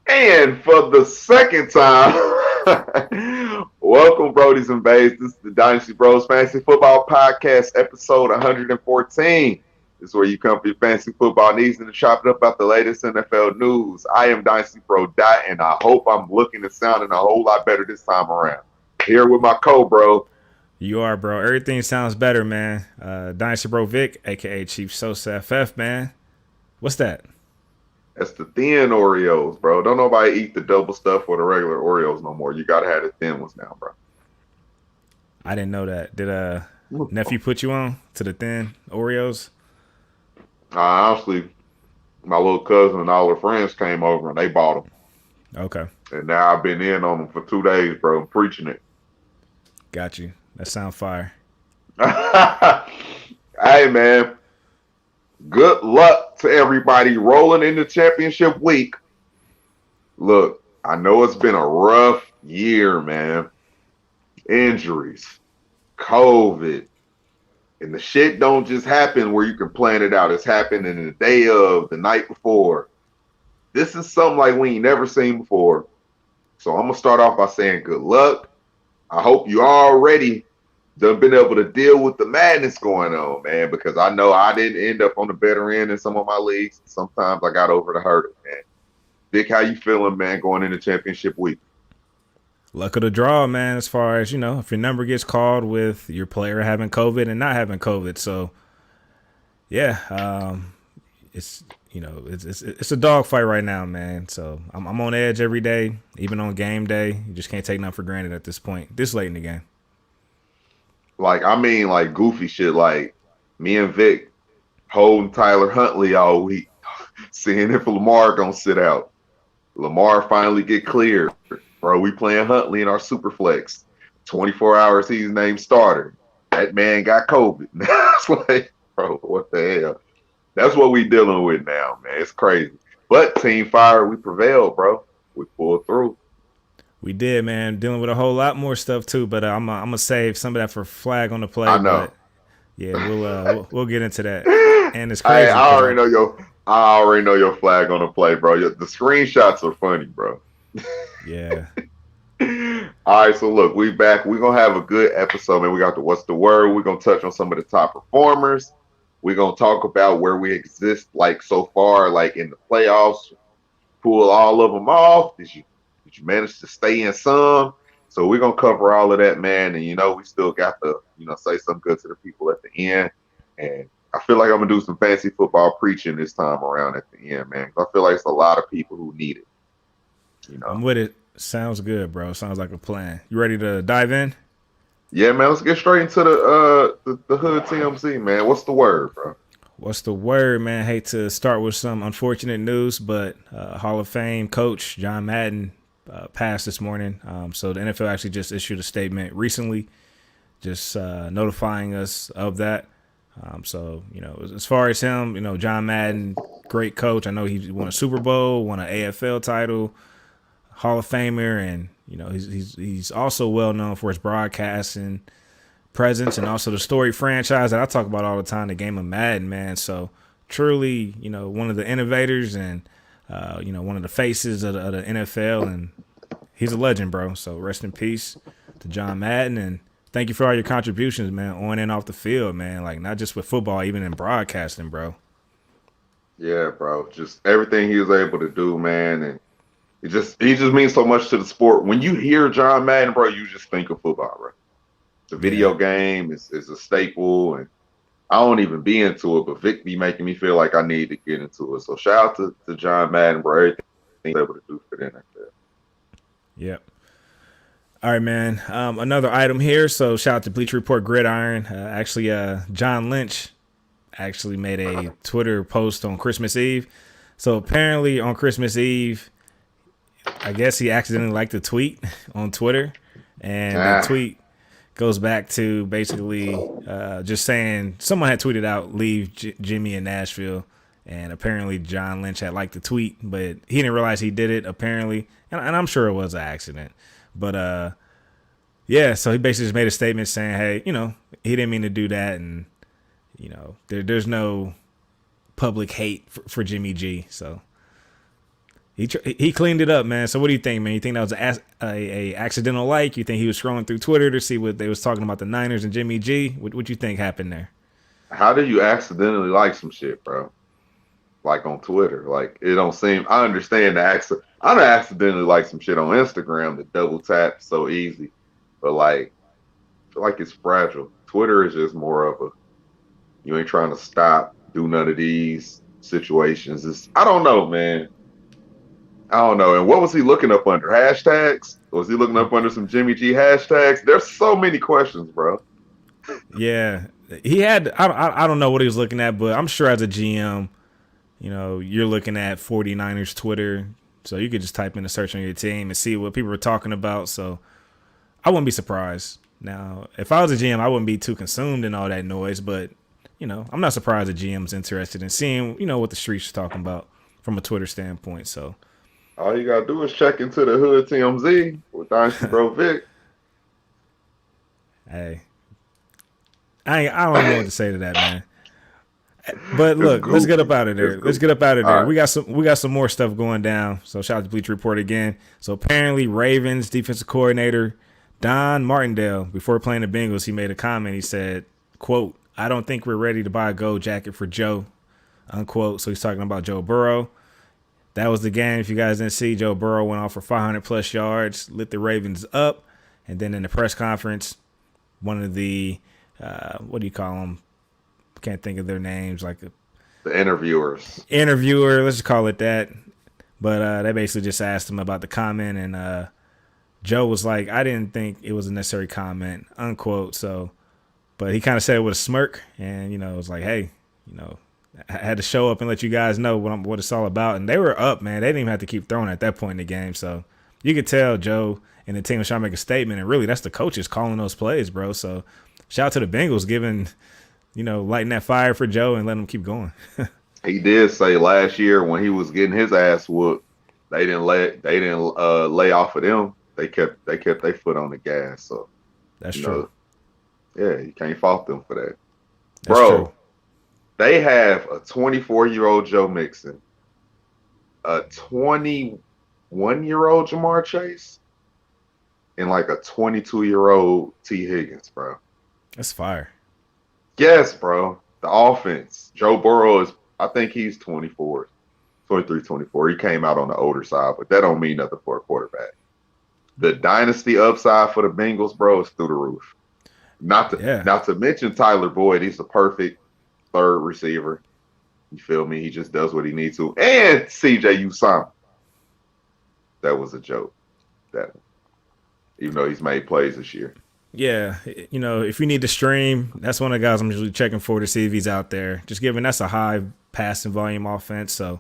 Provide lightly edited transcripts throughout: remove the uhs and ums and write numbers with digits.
And for the second time, welcome, Brodies and Bays. This is the Dynasty Bros Fantasy Football Podcast, episode 114. This is where you come for your fantasy football needs and to chop it up about the latest NFL news. I am Dynasty Bro Dot, and I hope I'm looking and sounding a whole lot better this time around. Here with my co-bro. You are, bro. Everything sounds better, man. Dynasty Bro Vic, aka Chief Sosa FF, man. What's that? That's the thin Oreos, bro. Don't nobody eat the double stuff or the regular Oreos no more. You gotta have the thin ones now, bro. I didn't know that. Did nephew put you on to the thin Oreos? Honestly, my little cousin and all her friends came over and they bought them. Okay. And now I've been in on them for 2 days, bro. I'm preaching it. Got you. That sound fire. Hey, man. Good luck to everybody rolling into championship week. Look, I know it's been a rough year, man. Injuries, COVID, and the shit don't just happen where you can plan it out. It's happening the day of, the night before. This is something like we ain't never seen before. So I'm going to start off by saying good luck. I hope you already done been able to deal with the madness going on, man, because I know I didn't end up on the better end in some of my leagues. Sometimes I got over the hurdle, man. Vic, how you feeling, man, going into championship week? Luck of the draw, man, as far as, if your number gets called with your player having COVID and not having COVID. So, yeah, it's a dogfight right now, man. So I'm on edge every day, even on game day. You just can't take nothing for granted at this point, this late in the game. Like goofy shit, like me and Vic holding Tyler Huntley all week, seeing if Lamar gonna sit out. Lamar finally get cleared. Bro, we playing Huntley in our super flex. 24 hours, he's named starter. That man got COVID. That's like, bro, what the hell? That's what we dealing with now, man. It's crazy. But Team Fire, we prevailed, bro. We pulled through. We did, man. Dealing with a whole lot more stuff too, but I'm gonna save some of that for flag on the play. I know. But yeah, we'll get into that. And it's crazy. I already know your flag on the play, bro. The screenshots are funny, bro. Yeah. All right, so look, we back. We're gonna have a good episode, man. We got the what's the word. We're gonna touch on some of the top performers. We're gonna talk about where we exist, like so far, like in the playoffs. Pull all of them off. Did you manage to stay in some? So we're gonna cover all of that, man. And we still got to, say something good to the people at the end. And I feel like I'm gonna do some fantasy football preaching this time around at the end, man. I feel like it's a lot of people who need it. I'm with it. Sounds good, bro. Sounds like a plan. You ready to dive in? Yeah, man. Let's get straight into the hood TMZ, man. What's the word, bro? What's the word, man? Hate to start with some unfortunate news, but Hall of Fame coach John Madden passed this morning. So the NFL actually just issued a statement recently, just notifying us of that. So, as far as him, John Madden, great coach. I know he won a Super Bowl, won an AFL title, Hall of Famer, and he's also well known for his broadcasting presence and also the storied franchise that I talk about all the time, the game of Madden, man. So truly, one of the innovators and one of the faces of the NFL, and he's a legend, bro. So rest in peace to John Madden, and thank you for all your contributions, man, on and off the field, man. Like not just with football, even in broadcasting, bro. Yeah, bro. Just everything he was able to do, man, and he just means so much to the sport. When you hear John Madden, bro, you just think of football, bro. The video game is a staple, and I don't even be into it, but Vic be making me feel like I need to get into it. So shout out to John Madden, bro. Everything he's able to do for the NFL. Yep. All right, man. Another item here. So shout out to Bleacher Report Gridiron. John Lynch actually made a Twitter post on Christmas Eve. So apparently on Christmas Eve, I guess he accidentally liked a tweet on Twitter, and the tweet goes back to basically just saying someone had tweeted out, leave Jimmy in Nashville. And apparently John Lynch had liked the tweet, but he didn't realize he did it, apparently. And I'm sure it was an accident. But, so he basically just made a statement saying, hey, he didn't mean to do that. And, there's no public hate for Jimmy G. So, He cleaned it up, man. So what do you think, man? You think that was a accidental like? You think he was scrolling through Twitter to see what they was talking about the Niners and Jimmy G? What you think happened there? How do you accidentally like some shit, bro? Like on Twitter. Like it don't seem I understand the accident. I don't accidentally like some shit on Instagram, the double tap so easy. But like I feel like it's fragile. Twitter is just more of a you ain't trying to stop, do none of these situations. I don't know, man. I don't know. And what was he looking up under? Hashtags? Was he looking up under some Jimmy G hashtags? There's so many questions, bro. Yeah, he had. I don't know what he was looking at, but I'm sure as a GM, you're looking at 49ers Twitter, so you could just type in a search on your team and see what people are talking about. So I wouldn't be surprised. Now, if I was a GM, I wouldn't be too consumed in all that noise, but I'm not surprised the GM's interested in seeing, what the streets are talking about from a Twitter standpoint. So all you gotta do is check into the Hood TMZ with Dynasty Bro Vic. Hey, I don't know what to say to that, man. But look, let's get up out of there. Let's get up out of there. Right. We got some more stuff going down. So shout out to Bleacher Report again. So apparently Ravens defensive coordinator Don Martindale, before playing the Bengals, he made a comment. He said, quote, "I don't think we're ready to buy a gold jacket for Joe," unquote. So he's talking about Joe Burrow. That was the game. If you guys didn't see, Joe Burrow went off for 500 plus yards, lit the Ravens up. And then in the press conference, one of the, what do you call them? Can't think of their names. Like the interviewer, let's just call it that. But they basically just asked him about the comment. And Joe was like, "I didn't think it was a necessary comment," unquote. So, but he kind of said it with a smirk. And, it was like, hey, I had to show up and let you guys know what it's all about. And they were up, man. They didn't even have to keep throwing at that point in the game. So you could tell Joe and the team was trying to make a statement. And really, that's the coaches calling those plays, bro. So shout out to the Bengals giving, lighting that fire for Joe and letting him keep going. He did say last year when he was getting his ass whooped, they didn't lay off of them. They kept their foot on the gas. So that's true. Yeah, you can't fault them for that. That's bro. True. They have a 24-year-old Joe Mixon, a 21-year-old Jamar Chase, and like a 22-year-old T. Higgins, bro. That's fire. Yes, bro. The offense. Joe Burrow is, I think he's 24, 23, 24. He came out on the older side, but that don't mean nothing for a quarterback. The dynasty upside for the Bengals, bro, is through the roof. Not to mention Tyler Boyd. He's the perfect third receiver. You feel me? He just does what he needs to. And CJ Usama. That was a joke. That even though he's made plays this year. Yeah, if you need to stream, that's one of the guys I'm usually checking for to see if he's out there. Just given that's a high passing volume offense, so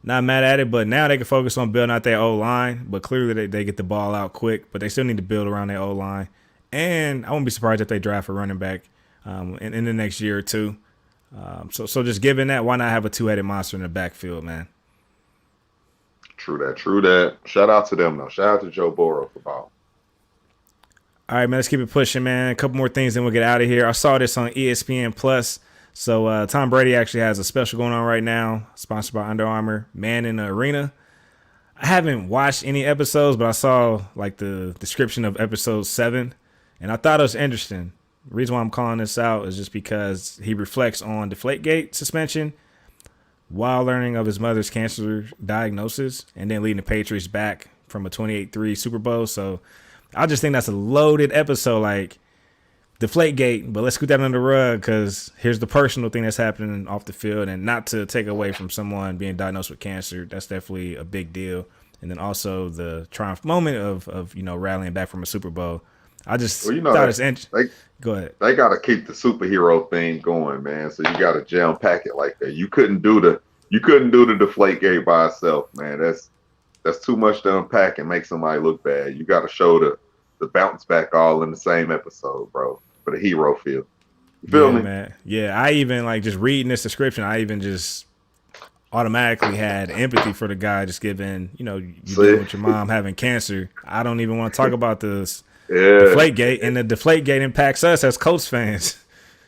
not mad at it. But now they can focus on building out their O-line. But clearly they get the ball out quick, but they still need to build around their O-line. And I won't be surprised if they draft a running back in the next year or two. So just given that, why not have a two-headed monster in the backfield, man? True that. Shout out to them, though. Shout out to Joe Burrow for ball. All right, man, let's keep it pushing, man. A couple more things, then we'll get out of here. I saw this on ESPN Plus. So Tom Brady actually has a special going on right now, sponsored by Under Armour, Man in the Arena. I haven't watched any episodes, but I saw like the description of episode 7, and I thought it was interesting. The reason why I'm calling this out is just because he reflects on Deflategate suspension while learning of his mother's cancer diagnosis and then leading the Patriots back from a 28-3 Super Bowl. So I just think that's a loaded episode, like Deflategate, but let's scoot that under the rug because here's the personal thing that's happening off the field, and not to take away from someone being diagnosed with cancer. That's definitely a big deal. And then also the triumph moment of rallying back from a Super Bowl. I just thought it's interesting. Go ahead. They got to keep the superhero thing going, man. So you got to jam pack it like that. You couldn't do the Deflategate by itself, man. That's too much to unpack and make somebody look bad. You got to show the bounce back all in the same episode, bro, for the hero feel. You feel me? Man. Yeah, I even just reading this description, I even just automatically had empathy for the guy just given, you dealing with your mom having cancer. I don't even want to talk about this. Deflategate, and the Deflategate impacts us as Colts fans.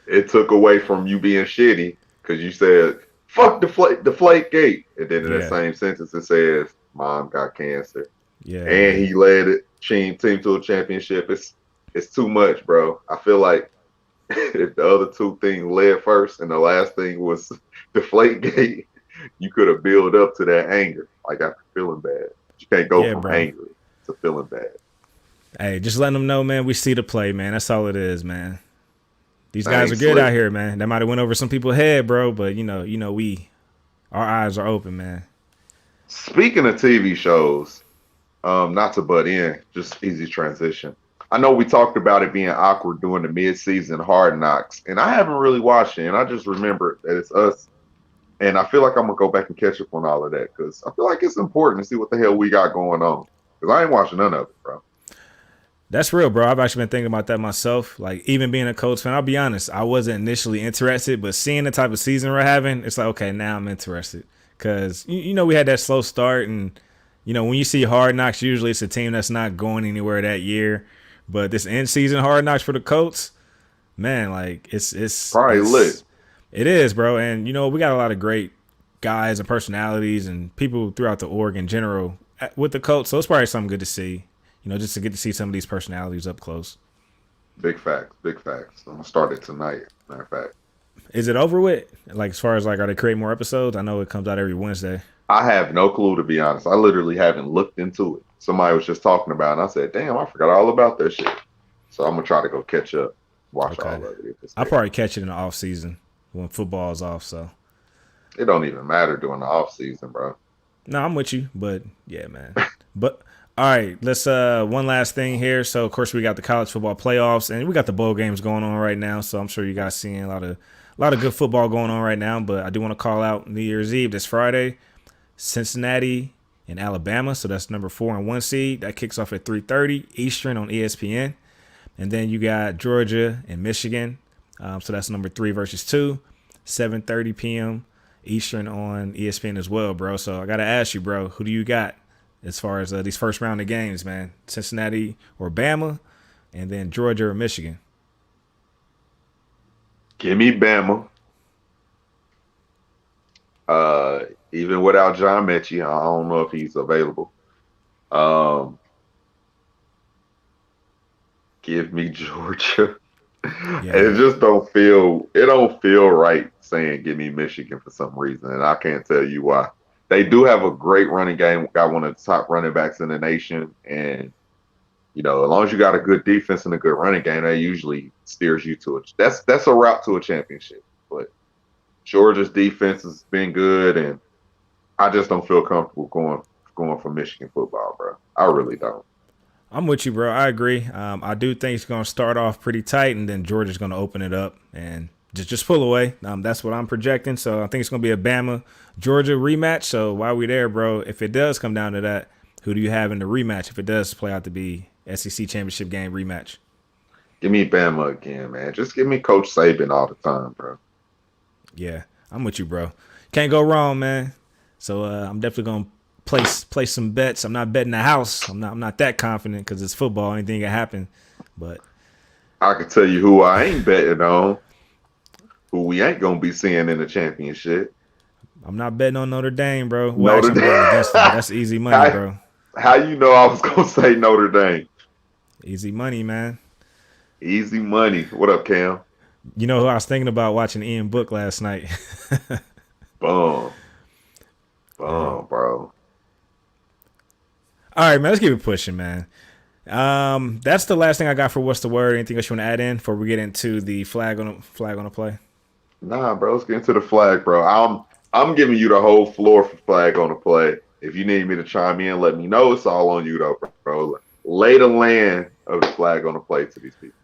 It took away from you being shitty because you said fuck deflate gate. And then in that Yeah, same sentence, it says, mom got cancer. yeah, And man. he led it team to a championship. It's too much, bro. I feel like if the other two things led first and the last thing was deflate gate, you could have built up to that anger, like after feeling bad. You can't go Yeah, from bro. angry to feeling bad. Hey, just letting them know, man. We see the play, man. That's all it is, man. These guys Dang, are good out slick. here, man. That might have went over some people's head, bro. But our eyes are open, man. Speaking of TV shows, not to butt in, just easy transition. I know we talked about it being awkward during the mid-season Hard Knocks, and I haven't really watched it, and I just remember that it's us, and I feel like I'm gonna go back and catch up on all of that because I feel like it's important to see what the hell we got going on. Because I ain't watching none of it, bro. That's real, bro. I've actually been thinking about that myself. Like, even being a Colts fan, I'll be honest, I wasn't initially interested, but seeing the type of season we're having, it's like, okay, now I'm interested. Because, we had that slow start. And, when you see Hard Knocks, usually it's a team that's not going anywhere that year. But this end season Hard Knocks for the Colts, man, like, Probably lit. it is, bro. And, we got a lot of great guys and personalities and people throughout the org in general with the Colts. So it's probably something good to see. Just to get to see some of these personalities up close. Big facts, big facts. I'm gonna start it tonight. Matter of fact, Is it over with? Like, as far as like, are they creating more episodes? I know it comes out every Wednesday. I have no clue to be honest. I literally haven't looked into it. Somebody was just talking about it, and I said, "Damn, I forgot all about that shit." So I'm gonna try to go catch up, watch all Okay, of it. If it's I'll there. probably catch it in the off season when football is off. So It don't even matter during the off season, bro. no, I'm with you, but yeah, man. But all right, let's one last thing here. So of course we got the college football playoffs and we got the bowl games going on right now. So I'm sure you guys seeing a lot of good football going on right now. But I do want to call out New Year's Eve this Friday, Cincinnati and Alabama. So that's number 4 and 1 seed. That kicks off at 3:30 Eastern on ESPN. And then you got Georgia and Michigan. So that's number 3 versus 2, 7:30 p.m. Eastern on ESPN as well, bro. So I gotta ask you, bro, who do you got as far as these first round of games, man? Cincinnati or Bama, and then Georgia or Michigan. Give me Bama. Even without John Mechie, I don't know if he's available. Um, give me Georgia. Yeah, And man. it don't feel right saying give me Michigan for some reason, and I can't tell you why. They do have a great running game, got one of the top running backs in the nation, and as long as you got a good defense and a good running game, that usually steers you to it. That's a route to a championship. But Georgia's defense has been good, and I just don't feel comfortable going for Michigan football, bro. I really don't. I'm with you, bro. I agree. I do think it's going to start off pretty tight, and then Georgia's going to open it up and just pull away. That's what I'm projecting. So I think it's going to be a Bama Georgia rematch. So while we're there, bro, if it does come down to that, who do you have in the rematch? If it does play out to be SEC championship game rematch, Give me Bama again, man. Just give me Coach Saban all the time, bro. yeah, I'm with you, bro. Can't go wrong, man. So I'm definitely going to place some bets. I'm not betting the house. I'm not that confident because it's football. Anything can happen, but I can tell you who I ain't betting on, who we ain't gonna be seeing in the championship. I'm not betting on Notre Dame, bro. Well, Notre actually, I'm betting Dame. against them, but that's easy money, how, bro. how you know I was gonna say Notre Dame? Easy money, man. Easy money. What up, Cam? You know who I was thinking about watching Ian Book last night? Boom. Yeah. Boom, bro. All right, man. Let's keep it pushing, man. That's the last thing I got for what's the word. Anything else you want to add in before we get into the flag on the play? Nah, bro. Let's get into the flag, bro. I'm giving you the whole floor for flag on the play. If you need me to chime in, let me know. It's all on you, though, bro. Lay the land of the flag on the play to these people.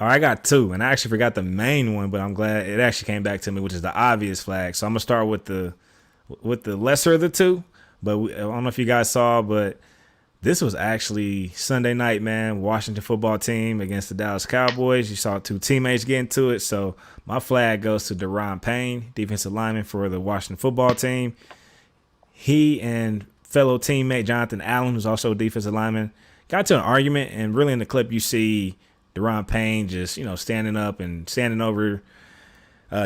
All right, I got 2, and I actually forgot the main one, but I'm glad it actually came back to me, which is the obvious flag. So I'm gonna start with the lesser of the 2. But I don't know if you guys saw, but this was actually Sunday night, man. Washington football team against the Dallas Cowboys. You saw 2 teammates get into it. So my flag goes to Daron Payne, defensive lineman for the Washington football team. He and fellow teammate Jonathan Allen, who's also a defensive lineman, got to an argument. And really in the clip, you see Daron Payne just, standing up and standing over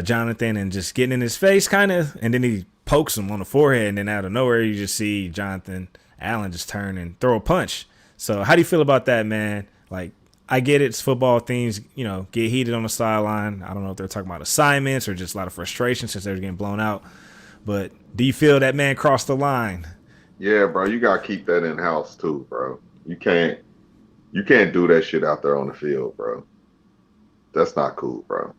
Jonathan and just getting in his face kind of, and then he pokes him on the forehead, and then out of nowhere you just see Jonathan Allen just turn and throw a punch. So how do you feel about that, man? Like, I get it, it's football, things, get heated on the sideline. I don't know if they're talking about assignments or just a lot of frustration since they're getting blown out. But do you feel that man crossed the line? Yeah, bro, you gotta keep that in house too, bro. You can't do that shit out there on the field, bro. That's not cool, bro.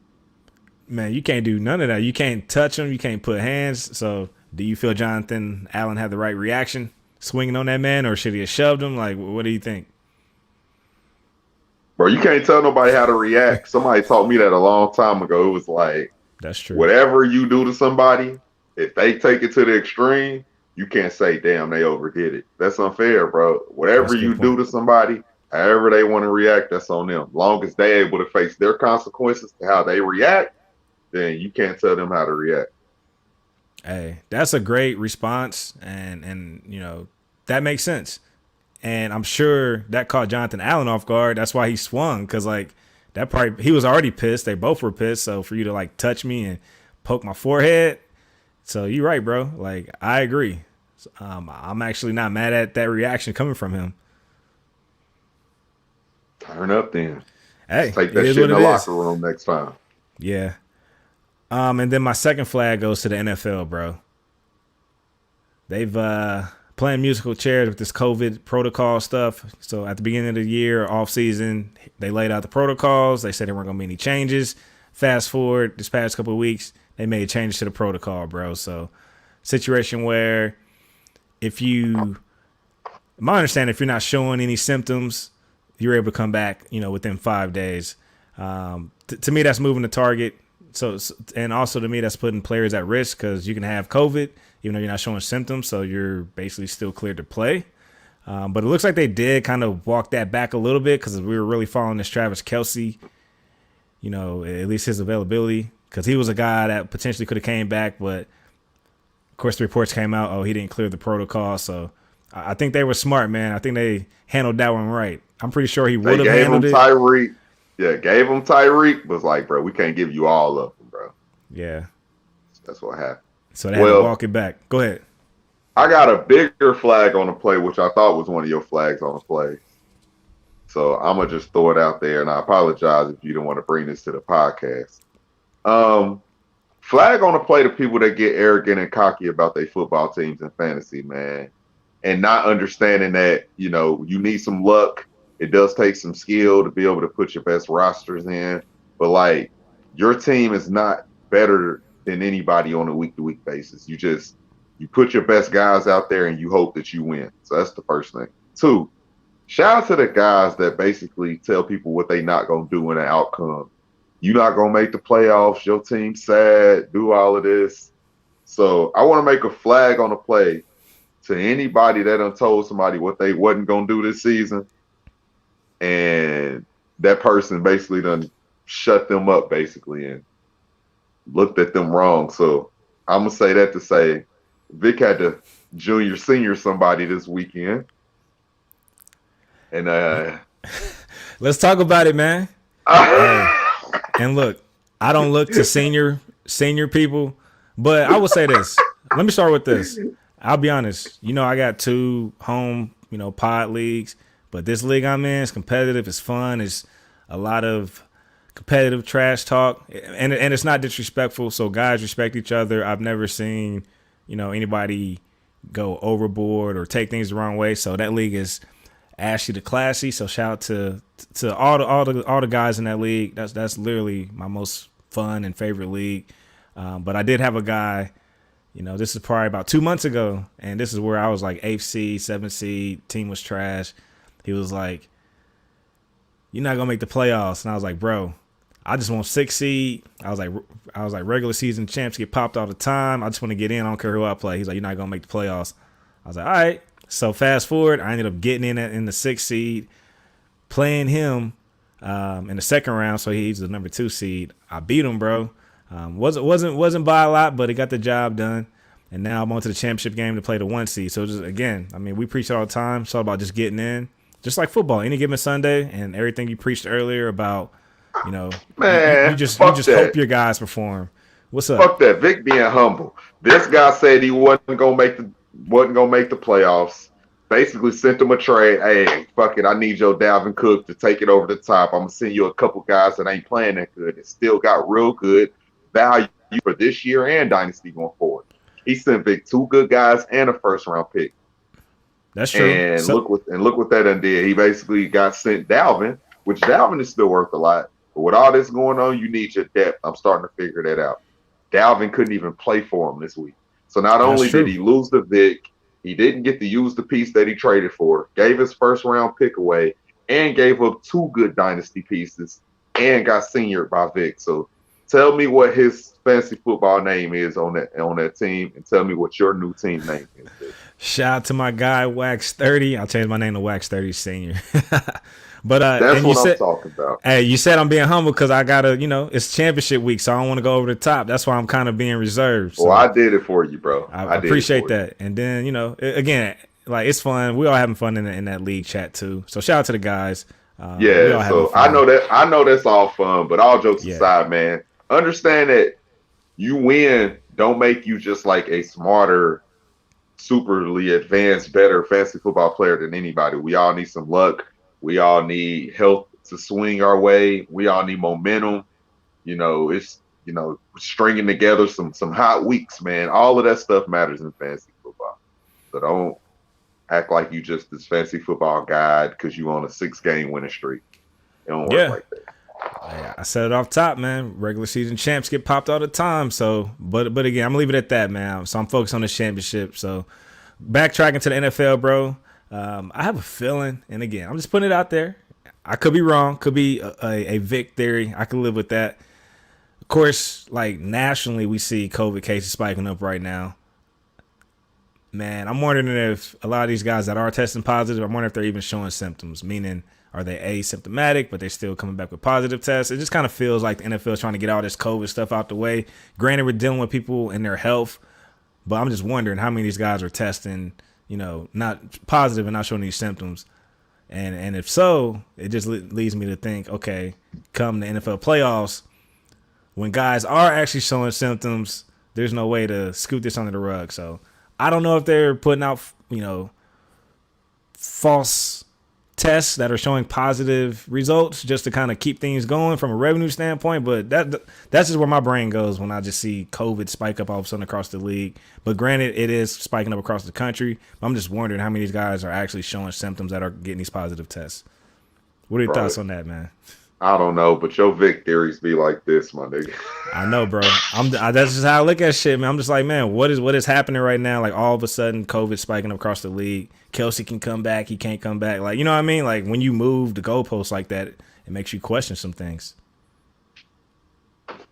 Man, you can't do none of that. You can't touch him. You can't put hands. So do you feel Jonathan Allen had the right reaction swinging on that man, or should he have shoved him? Like, what do you think? Bro, you can't tell nobody how to react. Somebody taught me that a long time ago. It was like, that's true. Whatever you do to somebody, if they take it to the extreme, you can't say, damn, they overdid it. That's unfair, bro. Whatever you do to somebody, however they want to react, that's on them. Long as they're able to face their consequences to how they react, then you can't tell them how to react. Hey, that's a great response, and that makes sense. And I'm sure that caught Jonathan Allen off guard. That's why he swung, because he was already pissed. They both were pissed. So for you to like touch me and poke my forehead, so you're right, bro. Like, I agree. I'm actually not mad at that reaction coming from him. Turn up then. Hey, take that shit in the locker room next time. Yeah. And then my second flag goes to the NFL, bro. They've playing musical chairs with this COVID protocol stuff. So at the beginning of the year, off season, they laid out the protocols. They said there weren't going to be any changes. Fast forward this past couple of weeks, they made changes to the protocol, bro. So situation where my understanding, if you're not showing any symptoms, you're able to come back, within 5 days. To me, that's moving the target. So, and also to me, that's putting players at risk, because you can have COVID even though you're not showing symptoms, so you're basically still cleared to play. But it looks like they did kind of walk that back a little bit, because we were really following this Travis Kelce, at least his availability, because he was a guy that potentially could have came back, but of course the reports came out, he didn't clear the protocol. So I think they were smart, man. I think they handled that one right. I'm pretty sure he would have handled it. Tyreek. Yeah, gave him Tyreek, was like, bro, we can't give you all of them, bro. Yeah. That's what happened. So they had to walk it back. Go ahead. I got a bigger flag on the play, which I thought was one of your flags on the play. So I'm going to just throw it out there, and I apologize if you don't want to bring this to the podcast. Flag on the play to people that get arrogant and cocky about their football teams and fantasy, man, and not understanding that, you need some luck. It does take some skill to be able to put your best rosters in. But, like, your team is not better than anybody on a week-to-week basis. You put your best guys out there and you hope that you win. So that's the first thing. 2, shout out to the guys that basically tell people what they not going to do in an outcome. You're not going to make the playoffs. Your team's sad. Do all of this. So I want to make a flag on the play to anybody that done told somebody what they wasn't going to do this season, and that person basically done shut them up, basically, and looked at them wrong. So I'm going to say that to say Vic had to senior somebody this weekend. And let's talk about it, man. And look, I don't look to senior people, but I will say this. Let me start with this. I'll be honest. I got 2 home, pod leagues, but this league I'm in is competitive. It's fun. It's a lot of competitive trash talk, and it's not disrespectful. So guys respect each other. I've never seen, anybody go overboard or take things the wrong way. So that league is Ashley the Classy. So shout out to all the guys in that league. That's literally my most fun and favorite league. But I did have a guy, this is probably about 2 months ago, and this is where I was like 8th seed, 7th seed, team was trash. He was like, "You're not gonna make the playoffs," and I was like, "Bro, I just want 6th seed." I was like, regular season champs get popped all the time. I just want to get in. I don't care who I play. He's like, "You're not gonna make the playoffs." I was like, "All right." So fast forward, I ended up getting in the 6th seed, playing him in the second round. So he's the number 2 seed. I beat him, bro. Wasn't by a lot, but he got the job done. And now I'm on to the championship game to play the 1 seed. So just, again, we preach it all the time. It's all about just getting in, just like football. Any given Sunday, and everything you preached earlier about, man, you just hope your guys perform. What's up? Fuck that. Vic being humble. This guy said he wasn't gonna make the playoffs. Basically sent him a trade. Hey, fuck it. I need your Dalvin Cook to take it over the top. I'm gonna send you a couple guys that ain't playing that good and still got real good value for this year and dynasty going forward. He sent Vic two good guys and a first round pick. That's true. And look what that undid. He basically got sent Dalvin, which Dalvin is still worth a lot. But with all this going on, you need your depth. I'm starting to figure that out. Dalvin couldn't even play for him this week. So not only did he lose the Vic, he didn't get to use the piece that he traded for, gave his first round pick away, and gave up two good dynasty pieces, and got seniored by Vic. So tell me what his fantasy football name is on that team, and tell me what your new team name is. Shout out to my guy Wax 30. I'll change my name to Wax 30 Senior. But that's what I'm talking about. Hey, you said I'm being humble because I gotta, it's championship week, so I don't want to go over the top. That's why I'm kind of being reserved. So well, I did it for you, bro. I appreciate that. And then, again, like it's fun. We all having fun in that league chat too. So shout out to the guys. Yeah, so I know that's all fun, but all jokes aside, man, understand that you win don't make you just like a smarter, superly advanced, better fantasy football player than anybody. We all need some luck. We all need health to swing our way. We all need momentum. It's stringing together some hot weeks, man. All of that stuff matters in fantasy football. So don't act like you just this fantasy football guy because you on a 6-game winning streak. It don't work like that. Yeah, I said it off top, man. Regular season champs get popped all the time. So, but again, I'm gonna leave it at that, man. So I'm focused on the championship. So, backtracking to the NFL, bro. I have a feeling, and again, I'm just putting it out there. I could be wrong. Could be a Vic theory. I could live with that. Of course, like nationally, we see COVID cases spiking up right now. Man, I'm wondering if a lot of these guys that are testing positive, I'm wondering if they're even showing symptoms, meaning are they asymptomatic, but they're still coming back with positive tests? It just kind of feels like the NFL is trying to get all this COVID stuff out the way. Granted, we're dealing with people and their health, but I'm just wondering how many of these guys are testing, not positive and not showing these symptoms. And if so, it just leads me to think, okay, come the NFL playoffs, when guys are actually showing symptoms, there's no way to scoot this under the rug. So I don't know if they're putting out, false tests that are showing positive results just to kind of keep things going from a revenue standpoint. But that's just where my brain goes when I just see COVID spike up all of a sudden across the league. But granted, it is spiking up across the country. I'm just wondering how many of these guys are actually showing symptoms that are getting these positive tests. What are your thoughts on that, man? I don't know, but your Vic theories be like this, my nigga. I know, bro. That's just how I look at shit, man. I'm just like, man, what is happening right now? Like all of a sudden, COVID spiking up across the league. Kelsey can come back, he can't come back. Like, you know what I mean? Like when you move the goalposts like that, it makes you question some things.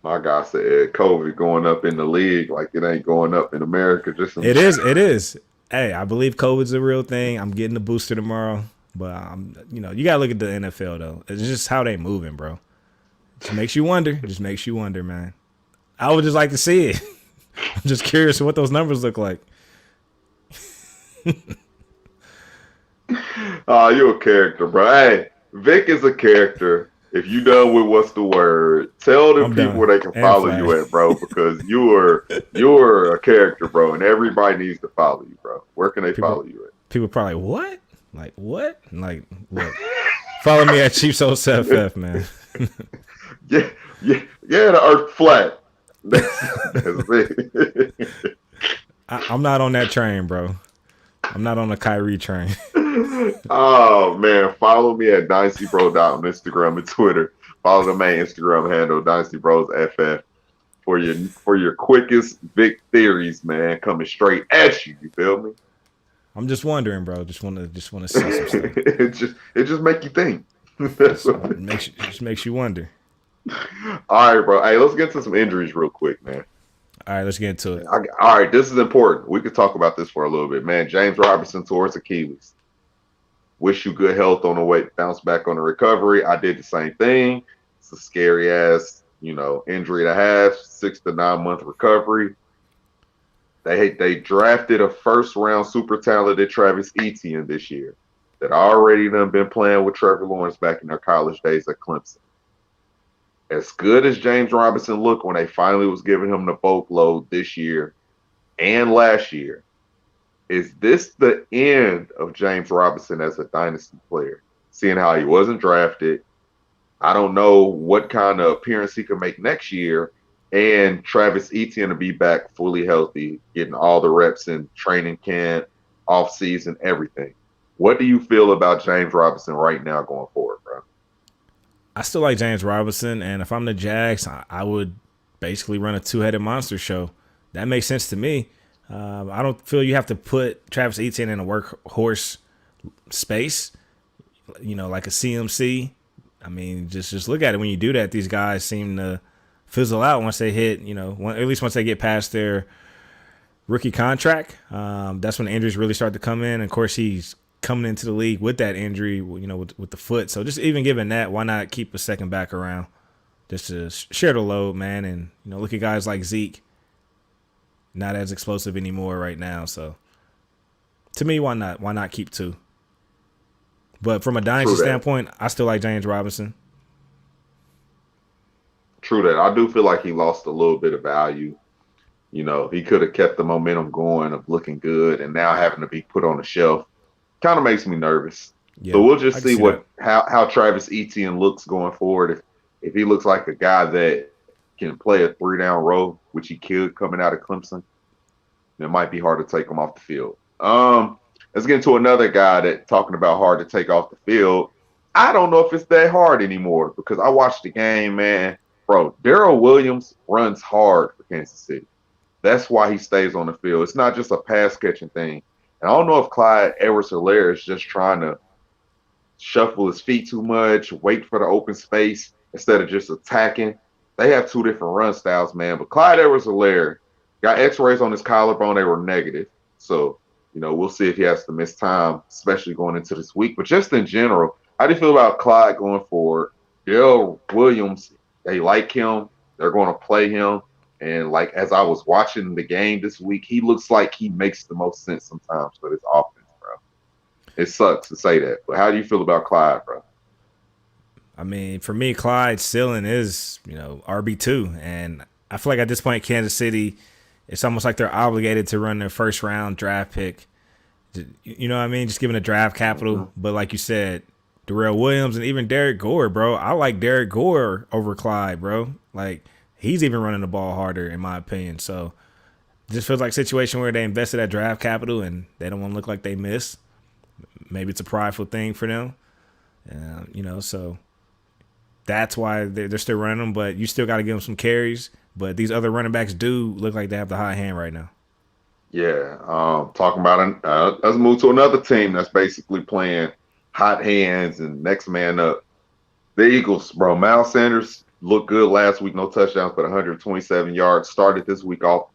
My guy said COVID going up in the league like it ain't going up in America. It is. Hey, I believe COVID's a real thing. I'm getting the booster tomorrow. But you gotta look at the NFL though. It's just how they moving, bro. Just makes you wonder, man. I would just like to see it. I'm just curious what those numbers look like. Oh, you're a character, bro. Hey, Vic is a character. If you done with what's the word, tell them people where they can follow you at, bro, because you're a character, bro, and everybody needs to follow you, bro. Where can they follow you at? People probably what? Like what? Like look. Follow me at Chiefs FF, man. yeah, the earth flat. That's it. I'm not on that train, bro. I'm not on the Kyrie train. Oh man, follow me at DynastyBros on Instagram and Twitter. Follow the main Instagram handle DynastyBrosFF for your quickest Vic theories, man, coming straight at you. You feel me? I'm just wondering, bro. Just want to see some stuff. it just make you think. It makes you wonder. All right, bro. Hey, let's get to some injuries real quick, man. All right, let's get into it. All right, this is important. We could talk about this for a little bit, man. James Robinson tore his Achilles. Wish you good health on the way to bounce back on the recovery. I did the same thing. It's a scary ass, injury to have. 6 to 9 month recovery. They drafted a first round super talented Travis Etienne this year that already done been playing with Trevor Lawrence back in their college days at Clemson. as good as James Robinson looked when they finally was giving him the boatload this year and last year, is this the end of James Robinson as a dynasty player? Seeing how he wasn't drafted, I don't know what kind of appearance he could make next year, and Travis Etienne to be back fully healthy, getting all the reps in training camp, off season, everything. What do you feel about James Robinson right now going forward, bro? I still like James Robinson, and if I'm the Jags, I would basically run a two-headed monster show. That makes sense to me. I don't feel you have to put Travis Etienne in a workhorse space, like a CMC. I mean, just look at it. When you do that, these guys seem to fizzle out once they hit, at least once they get past their rookie contract. That's when the injuries really start to come in. And of course, he's coming into the league with that injury, with the foot. So just even given that, why not keep a second back around just to share the load, man? And, look at guys like Zeke, not as explosive anymore right now. So to me, why not? Why not keep two? But from a dynasty standpoint, I still like James Robinson. True that. I do feel like he lost a little bit of value. He could have kept the momentum going of looking good, and now having to be put on the shelf kind of makes me nervous. Yeah, so we'll just see how Travis Etienne looks going forward. If he looks like a guy that can play a 3-down role, which he could coming out of Clemson, it might be hard to take him off the field. Let's get into another guy that talking about hard to take off the field. I don't know if it's that hard anymore because I watched the game, man. Bro, Daryl Williams runs hard for Kansas City. That's why he stays on the field. It's not just a pass catching thing. And I don't know if Clyde Edwards-Helaire is just trying to shuffle his feet too much, wait for the open space instead of just attacking. They have two different run styles, man. But Clyde Edwards-Helaire got x-rays on his collarbone. They were negative. So, we'll see if he has to miss time, especially going into this week. But just in general, how do you feel about Clyde going forward? Daryl Williams, they like him. They're going to play him. And like as I was watching the game this week, he looks like he makes the most sense sometimes for this offense, bro. It sucks to say that, but how do you feel about Clyde, bro? I mean, for me, Clyde's ceiling is, RB2. And I feel like at this point, Kansas City, it's almost like they're obligated to run their first round draft pick. You know what I mean? Just giving the draft capital. Mm-hmm. But like you said, Darrell Williams and even Derek Gore, bro. I like Derek Gore over Clyde, bro. Like, he's even running the ball harder, in my opinion. So it just feels like a situation where they invested that draft capital and they don't want to look like they miss. Maybe it's a prideful thing for them. So that's why they're still running them. But you still got to give them some carries. But these other running backs do look like they have the high hand right now. Yeah. Talking about let's move to another team that's basically playing hot hands and next man up. The Eagles, bro. Miles Sanders looked good last week, no touchdowns, but 127 yards. Started this week off.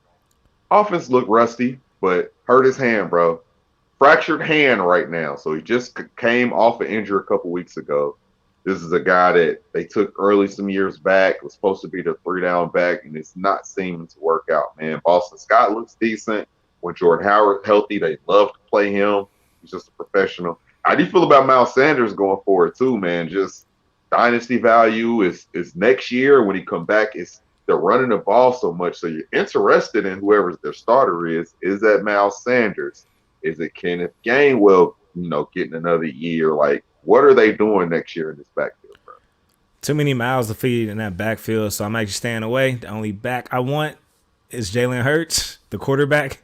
Offense looked rusty, but hurt his hand, bro. Fractured hand right now. So he just came off an injury a couple weeks ago. This is a guy that they took early some years back. It was supposed to be the 3-down back, and it's not seeming to work out, man. Boston Scott looks decent. When Jordan Howard's healthy, they love to play him. He's just a professional. How do you feel about Miles Sanders going forward, too, man? Just dynasty value is next year when he come back. They're running the ball so much, so you're interested in whoever their starter is. Is that Miles Sanders? Is it Kenneth Gainwell? Getting another year. Like, what are they doing next year in this backfield, bro? Too many miles to feed in that backfield, so I'm actually staying away. The only back I want is Jalen Hurts, the quarterback.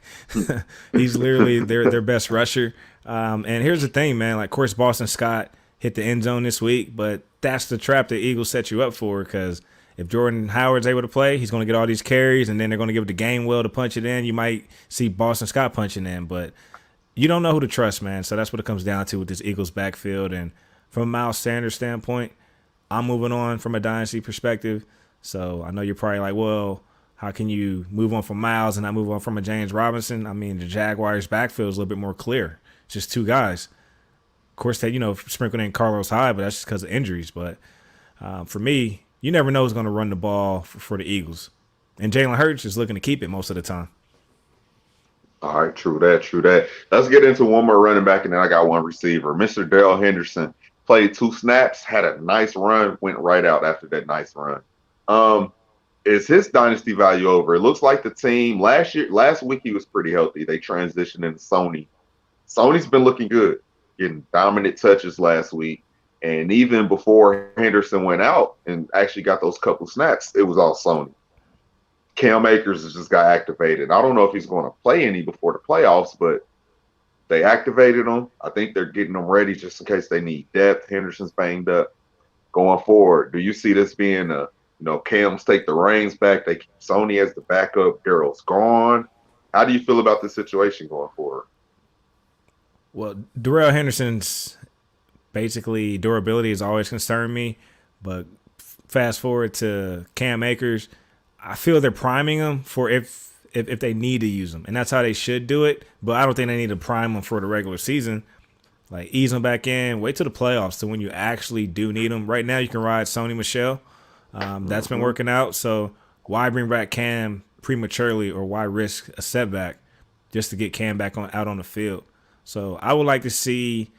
He's literally their best rusher. And here's the thing, man. Like, of course, Boston Scott hit the end zone this week, but that's the trap the Eagles set you up for, because if Jordan Howard's able to play, he's going to get all these carries, and then they're going to give it to Gainwell to punch it in. You might see Boston Scott punching in, but you don't know who to trust, man. So that's what it comes down to with this Eagles backfield. And from a Miles Sanders standpoint, I'm moving on from a dynasty perspective. So I know you're probably like, well, how can you move on from Miles and not move on from a James Robinson? I mean, the Jaguars backfield is a little bit more clear. It's just two guys. Of course, they, sprinkled in Carlos Hyde, but that's just because of injuries. But for me, you never know who's going to run the ball for the Eagles. And Jalen Hurts is looking to keep it most of the time. All right, true that. Let's get into one more running back, and then I got one receiver. Mr. Daryl Henderson played 2 snaps, had a nice run, went right out after that nice run. Um, is his dynasty value over? It looks like the team last week he was pretty healthy. They transitioned into Sony. Sony's been looking good, getting dominant touches last week. And even before Henderson went out and actually got those couple snaps, it was all Sony. Cam Akers has just got activated. I don't know if he's going to play any before the playoffs, but they activated him. I think they're getting them ready just in case they need depth. Henderson's banged up. Going forward, do you see this being Cam's take the reins back? They keep Sony as the backup. Daryl's gone. How do you feel about this situation going forward? Well, Daryl Henderson's basically durability has always concerned me, but fast forward to Cam Akers, I feel they're priming him for if they need to use him, and that's how they should do it. But I don't think they need to prime him for the regular season. Like, ease him back in, wait till the playoffs to when you actually do need him. Right now, you can ride Sony Michel. That's been working out. So why bring back Cam prematurely, or why risk a setback just to get Cam back out on the field? So I would like to see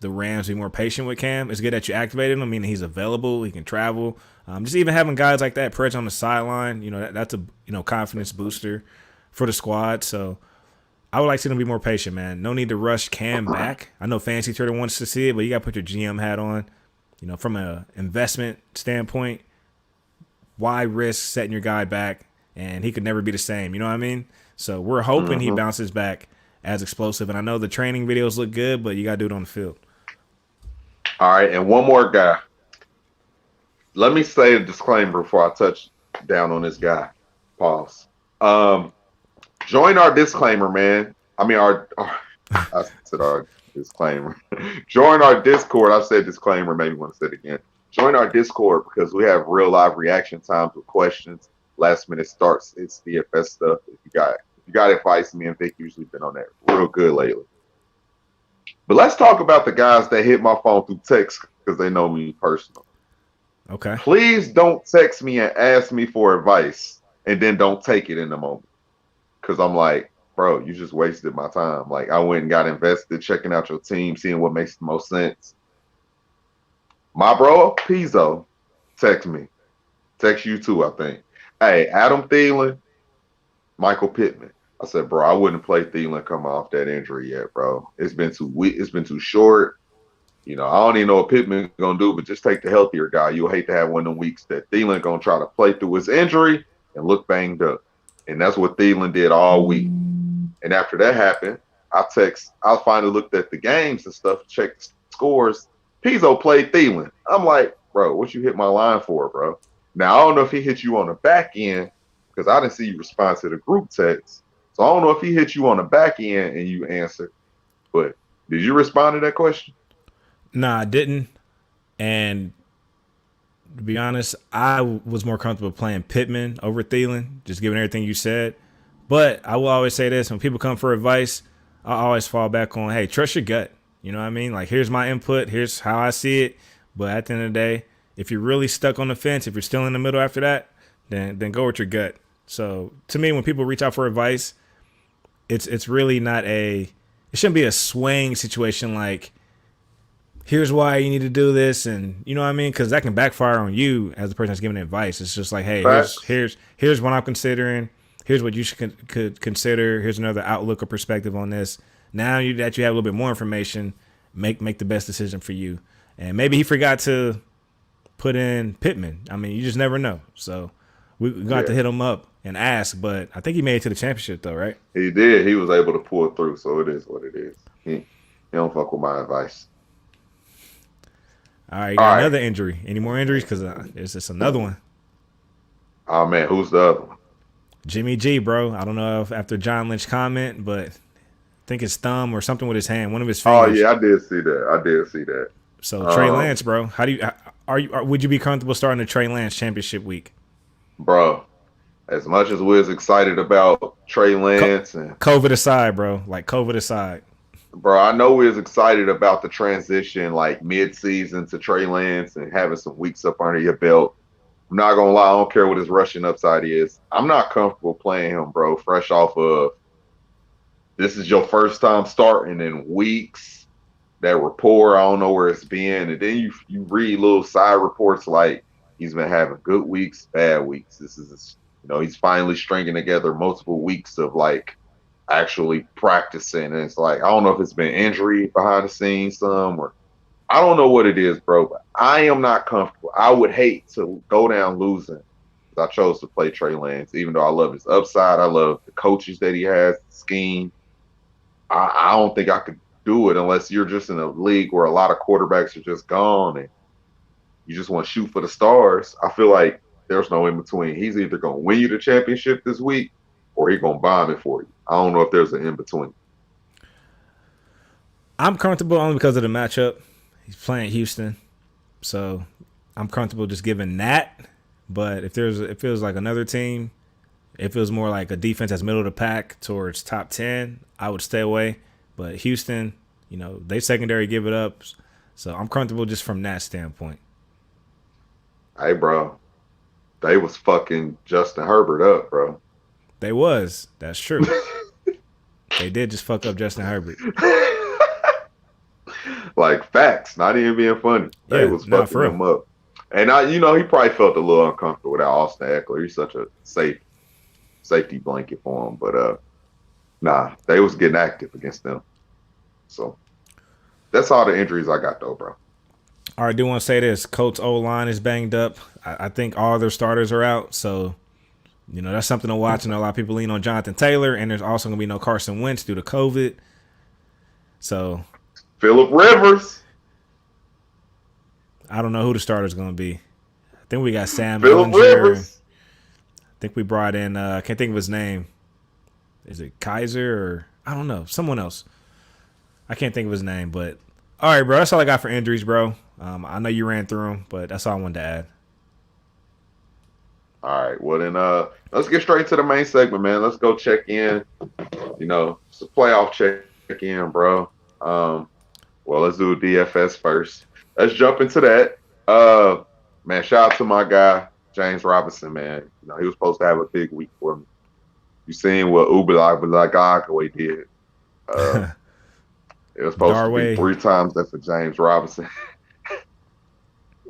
the Rams be more patient with Cam. It's good that you activated him, meaning he's available, he can travel. Just even having guys like that, Perch on the sideline, that's a confidence booster for the squad. So I would like to see them be more patient, man. No need to rush Cam back. I know Fancy Twitter wants to see it, but you got to put your GM hat on. From an investment standpoint, why risk setting your guy back and he could never be the same? You know what I mean? So we're hoping he bounces back as explosive. And I know the training videos look good, but you got to do it on the field. All right, and one more guy. Let me say a disclaimer before I touch down on this guy. Pause. Join our disclaimer, man. I mean, I said our disclaimer. Join our Discord. I said disclaimer, maybe want to say it again. Join our Discord because we have real live reaction times with questions, last minute starts. It's DFS stuff. If you got advice, me and Vic usually been on that real good lately. But let's talk about the guys that hit my phone through text because they know me personally. Okay. Please don't text me and ask me for advice and then don't take it in the moment. Because I'm like, bro, you just wasted my time. Like, I went and got invested, checking out your team, seeing what makes the most sense. My bro, Pizzo, text me. Text you too, I think. Hey, Adam Thielen, Michael Pittman. I said, bro, I wouldn't play Thielen coming off that injury yet, bro. It's been too weak. It's been too short. I don't even know what Pittman's going to do, but just take the healthier guy. You'll hate to have one of them weeks that Thielen going to try to play through his injury and look banged up. And that's what Thielen did all week. And after that happened, I finally looked at the games and stuff, checked the scores. Pizzo played Thielen. I'm like, bro, what you hit my line for, bro? Now, I don't know if he hit you on the back end because I didn't see you respond to the group text. So I don't know if he hit you on the back end and you answered. But did you respond to that question? Nah, I didn't. And to be honest, I was more comfortable playing Pittman over Thielen, just given everything you said. But I will always say this: when people come for advice, I always fall back on, hey, trust your gut. You know what I mean? Like, here's my input, here's how I see it. But at the end of the day, if you're really stuck on the fence, if you're still in the middle after that, then go with your gut. So to me, when people reach out for advice, it's really not it shouldn't be a swaying situation like, here's why you need to do this, and you know what I mean? Because that can backfire on you as the person that's giving advice. It's just like, hey, here's what I'm considering. Here's what you could consider. Here's another outlook or perspective on this. Now that you have a little bit more information, make the best decision for you. And maybe he forgot to put in Pittman. I mean, you just never know. So we got to hit him up and ask, but I think he made it to the championship though, right? He did. He was able to pull it through, so it is what it is. He don't fuck with my advice. All right, you got another injury. Any more injuries? Because there's just another one. Oh, man, who's the other one? Jimmy G, bro. I don't know if after John Lynch comment, but I think his thumb or something with his hand, one of his fingers. Oh, yeah, I did see that. So Trey Lance, bro. How do you would you be comfortable starting the Trey Lance championship week? Bro, as much as we was excited about Trey Lance and COVID aside, bro. Like, COVID aside. Bro, I know we was excited about the transition, like mid-season to Trey Lance and having some weeks up under your belt. I'm not gonna lie, I don't care what his rushing upside is. I'm not comfortable playing him, bro. Fresh off of this is your first time starting in weeks. That rapport, I don't know where it's been, and then you read little side reports like He's been having good weeks, bad weeks. This is, he's finally stringing together multiple weeks of like actually practicing. And it's like, I don't know if it's been injury behind the scenes, or I don't know what it is, bro, but I am not comfortable. I would hate to go down losing. I chose to play Trey Lance, even though I love his upside. I love the coaches that he has, the scheme. I don't think I could do it unless you're just in a league where a lot of quarterbacks are just gone and you just want to shoot for the stars. I feel like there's no in between. He's either going to win you the championship this week or he's going to bomb it for you. I don't know if there's an in between. I'm comfortable only because of the matchup. He's playing Houston, so I'm comfortable just giving that. But if it feels like another team, it feels more like a defense that's middle of the pack towards top 10, I would stay away. But Houston, they secondary give it up, so I'm comfortable just from that standpoint. Hey, bro, they was fucking Justin Herbert up, bro. They was. That's true. They did just fuck up Justin Herbert. Like facts, not even being funny. They was fucking him up. And he probably felt a little uncomfortable without Austin Eckler. He's such a safety blanket for him. But nah, they was getting active against them. So that's all the injuries I got though, bro. All right, I do want to say this. Colts O-line is banged up. I think all their starters are out. So, that's something to watch. And a lot of people lean on Jonathan Taylor. And there's also going to be no Carson Wentz due to COVID. So Phillip Rivers. I don't know who the starter's going to be. I think we got Sam Phillip Rivers. I think we brought in, I can't think of his name. Is it Kaiser or I don't know, someone else. I can't think of his name, but all right, bro. That's all I got for injuries, bro. I know you ran through them, but that's all I wanted to add. All right, well then, let's get straight to the main segment, man. Let's go check in. It's a playoff check in, bro. Well, let's do DFS first. Let's jump into that. Man, shout out to my guy James Robinson, man. He was supposed to have a big week for me. You seen what Ubalagagwe did? It was supposed to be 3 times that for James Robinson.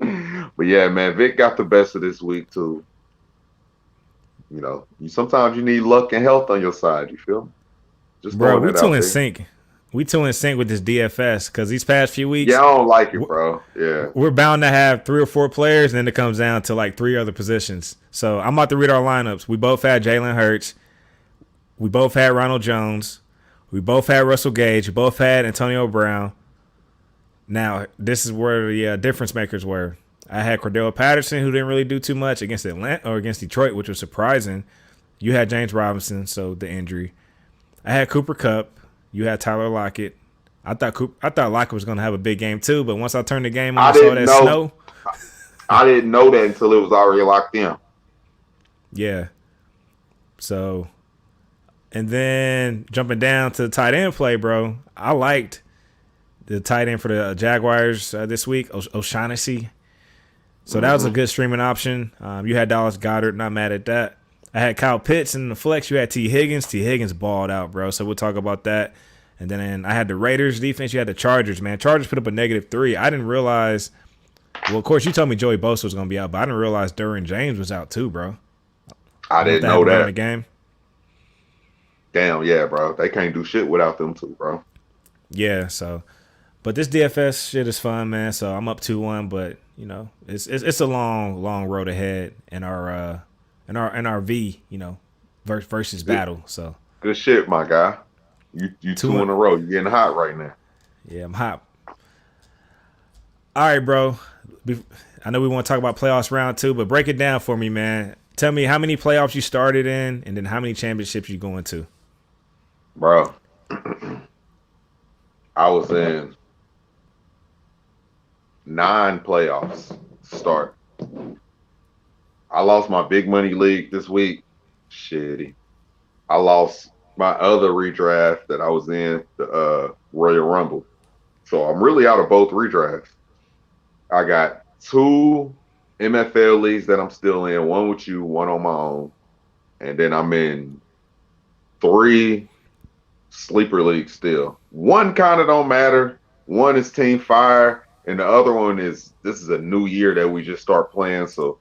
But yeah, man, Vic got the best of this week too. Sometimes you need luck and health on your side. You feel me? Just bro, we too in sync. We too in sync with this DFS because these past few weeks. Yeah, I don't like it, bro. Yeah, we're bound to have 3 or 4 players, and then it comes down to like 3 other positions. So I'm about to read our lineups. We both had Jalen Hurts. We both had Ronald Jones. We both had Russell Gage. We both had Antonio Brown. Now, this is where the difference makers were. I had Cordell Patterson, who didn't really do too much against Atlanta or against Detroit, which was surprising. You had James Robinson, so the injury. I had Cooper Kupp. You had Tyler Lockett. I thought Lockett was going to have a big game too, but once I turned the game on, I saw that snow. I didn't know that until it was already locked in. Yeah. So, and then jumping down to the tight end play, bro. I liked the tight end for the Jaguars this week, O'Shaughnessy. So that was a good streaming option. You had Dallas Goedert, not mad at that. I had Kyle Pitts in the flex. You had T. Higgins. T. Higgins balled out, bro. So we'll talk about that. And then I had the Raiders defense. You had the Chargers, man. Chargers put up a -3. I didn't realize. Well, of course, you told me Joey Bosa was going to be out, but I didn't realize Derwin James was out too, bro. I didn't know that. In the game. Damn, yeah, bro. They can't do shit without them too, bro. Yeah, so. But this DFS shit is fun, man. So I'm up 2-1, but, it's a long road ahead in our V, versus battle. So good shit, my guy. You 2 in a row. You're getting hot right now. Yeah, I'm hot. All right, bro. I know we want to talk about playoffs round 2, but break it down for me, man. Tell me how many playoffs you started in, and then how many championships you going to. Bro, I was in 9 playoffs to start. I lost my big money league this week. Shitty. I lost my other redraft that I was in, the Royal Rumble. So I'm really out of both redrafts. I got 2 MFL leagues that I'm still in, one with you, one on my own. And then I'm in 3 sleeper leagues still. One kind of don't matter. One is Team Fire, And the other one is this is a new year that we just start playing, so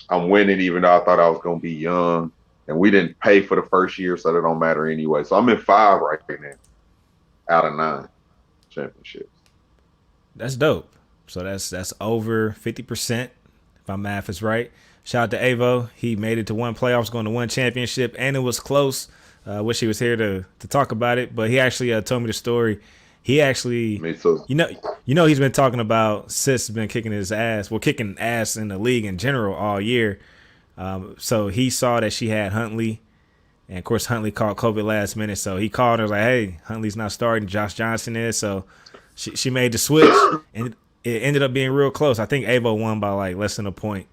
I'm winning even though I thought I was gonna be young. And we didn't pay for the first year, so that don't matter anyway. So I'm in 5 right now out of 9 championships. That's dope. So that's over 50%, if my math is right. Shout out to Avo. He made it to 1 playoffs, going to 1 championship, and it was close. Wish he was here to talk about it, but he actually told me the story. He actually, Me too. he's been talking about Sis has been kicking his ass, well, kicking ass in the league in general all year. So he saw that she had Huntley, and of course Huntley called COVID last minute. So he called her, was like, "Hey, Huntley's not starting. Josh Johnson is." So she made the switch, and it ended up being real close. I think Avo won by like less than a point,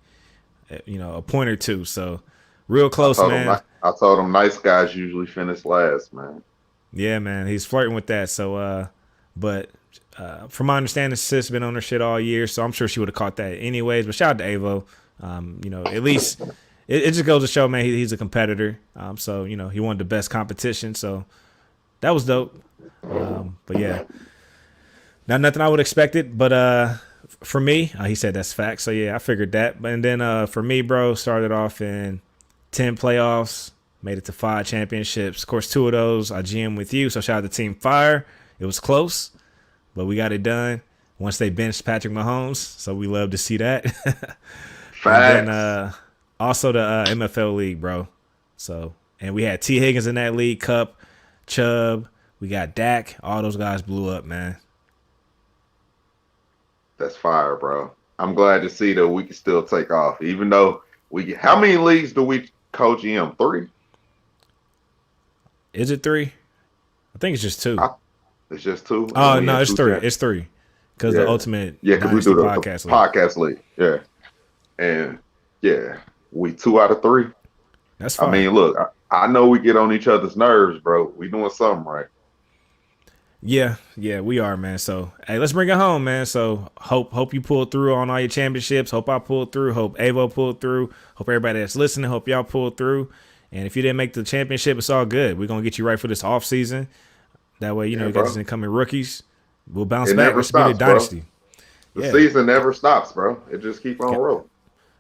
a point or two. So real close, man. I told him nice guys usually finish last, man. Yeah, man, he's flirting with that. So, but from my understanding, Sis been on her shit all year, so I'm sure she would have caught that anyways. But shout out to Avo. At least it just goes to show, man, he's a competitor. So he wanted the best competition. So that was dope. But yeah, not nothing I would expect it. But for me, he said that's fact. So yeah, I figured that. And then for me, bro, started off in 10 playoffs, made it to 5 championships. Of course, 2 of those I GM with you. So shout out to Team Fire. It was close, but we got it done once they benched Patrick Mahomes. So we love to see that. Facts. And then also the MFL league, bro. So, and we had T. Higgins in that league, Cup, Chubb. We got Dak. All those guys blew up, man. That's fire, bro. I'm glad to see that we can still take off, even though how many leagues do we coach in? 3? Is it 3? I think it's just 2. It's just 2. Oh no, it's 3. It's 3. Because the Ultimate because we do the podcast league. Yeah, and we 2 out of 3. That's fine. I mean, look, I know we get on each other's nerves, bro. We doing something right. Yeah, we are, man. So, hey, let's bring it home, man. So, hope you pulled through on all your championships. Hope I pulled through. Hope Avo pulled through. Hope everybody that's listening, hope y'all pulled through. And if you didn't make the championship, it's all good. We're going to get you right for this off season. That way, you got these incoming rookies. We'll bounce back. We're a dynasty. The season never stops, bro. It just keep on rolling.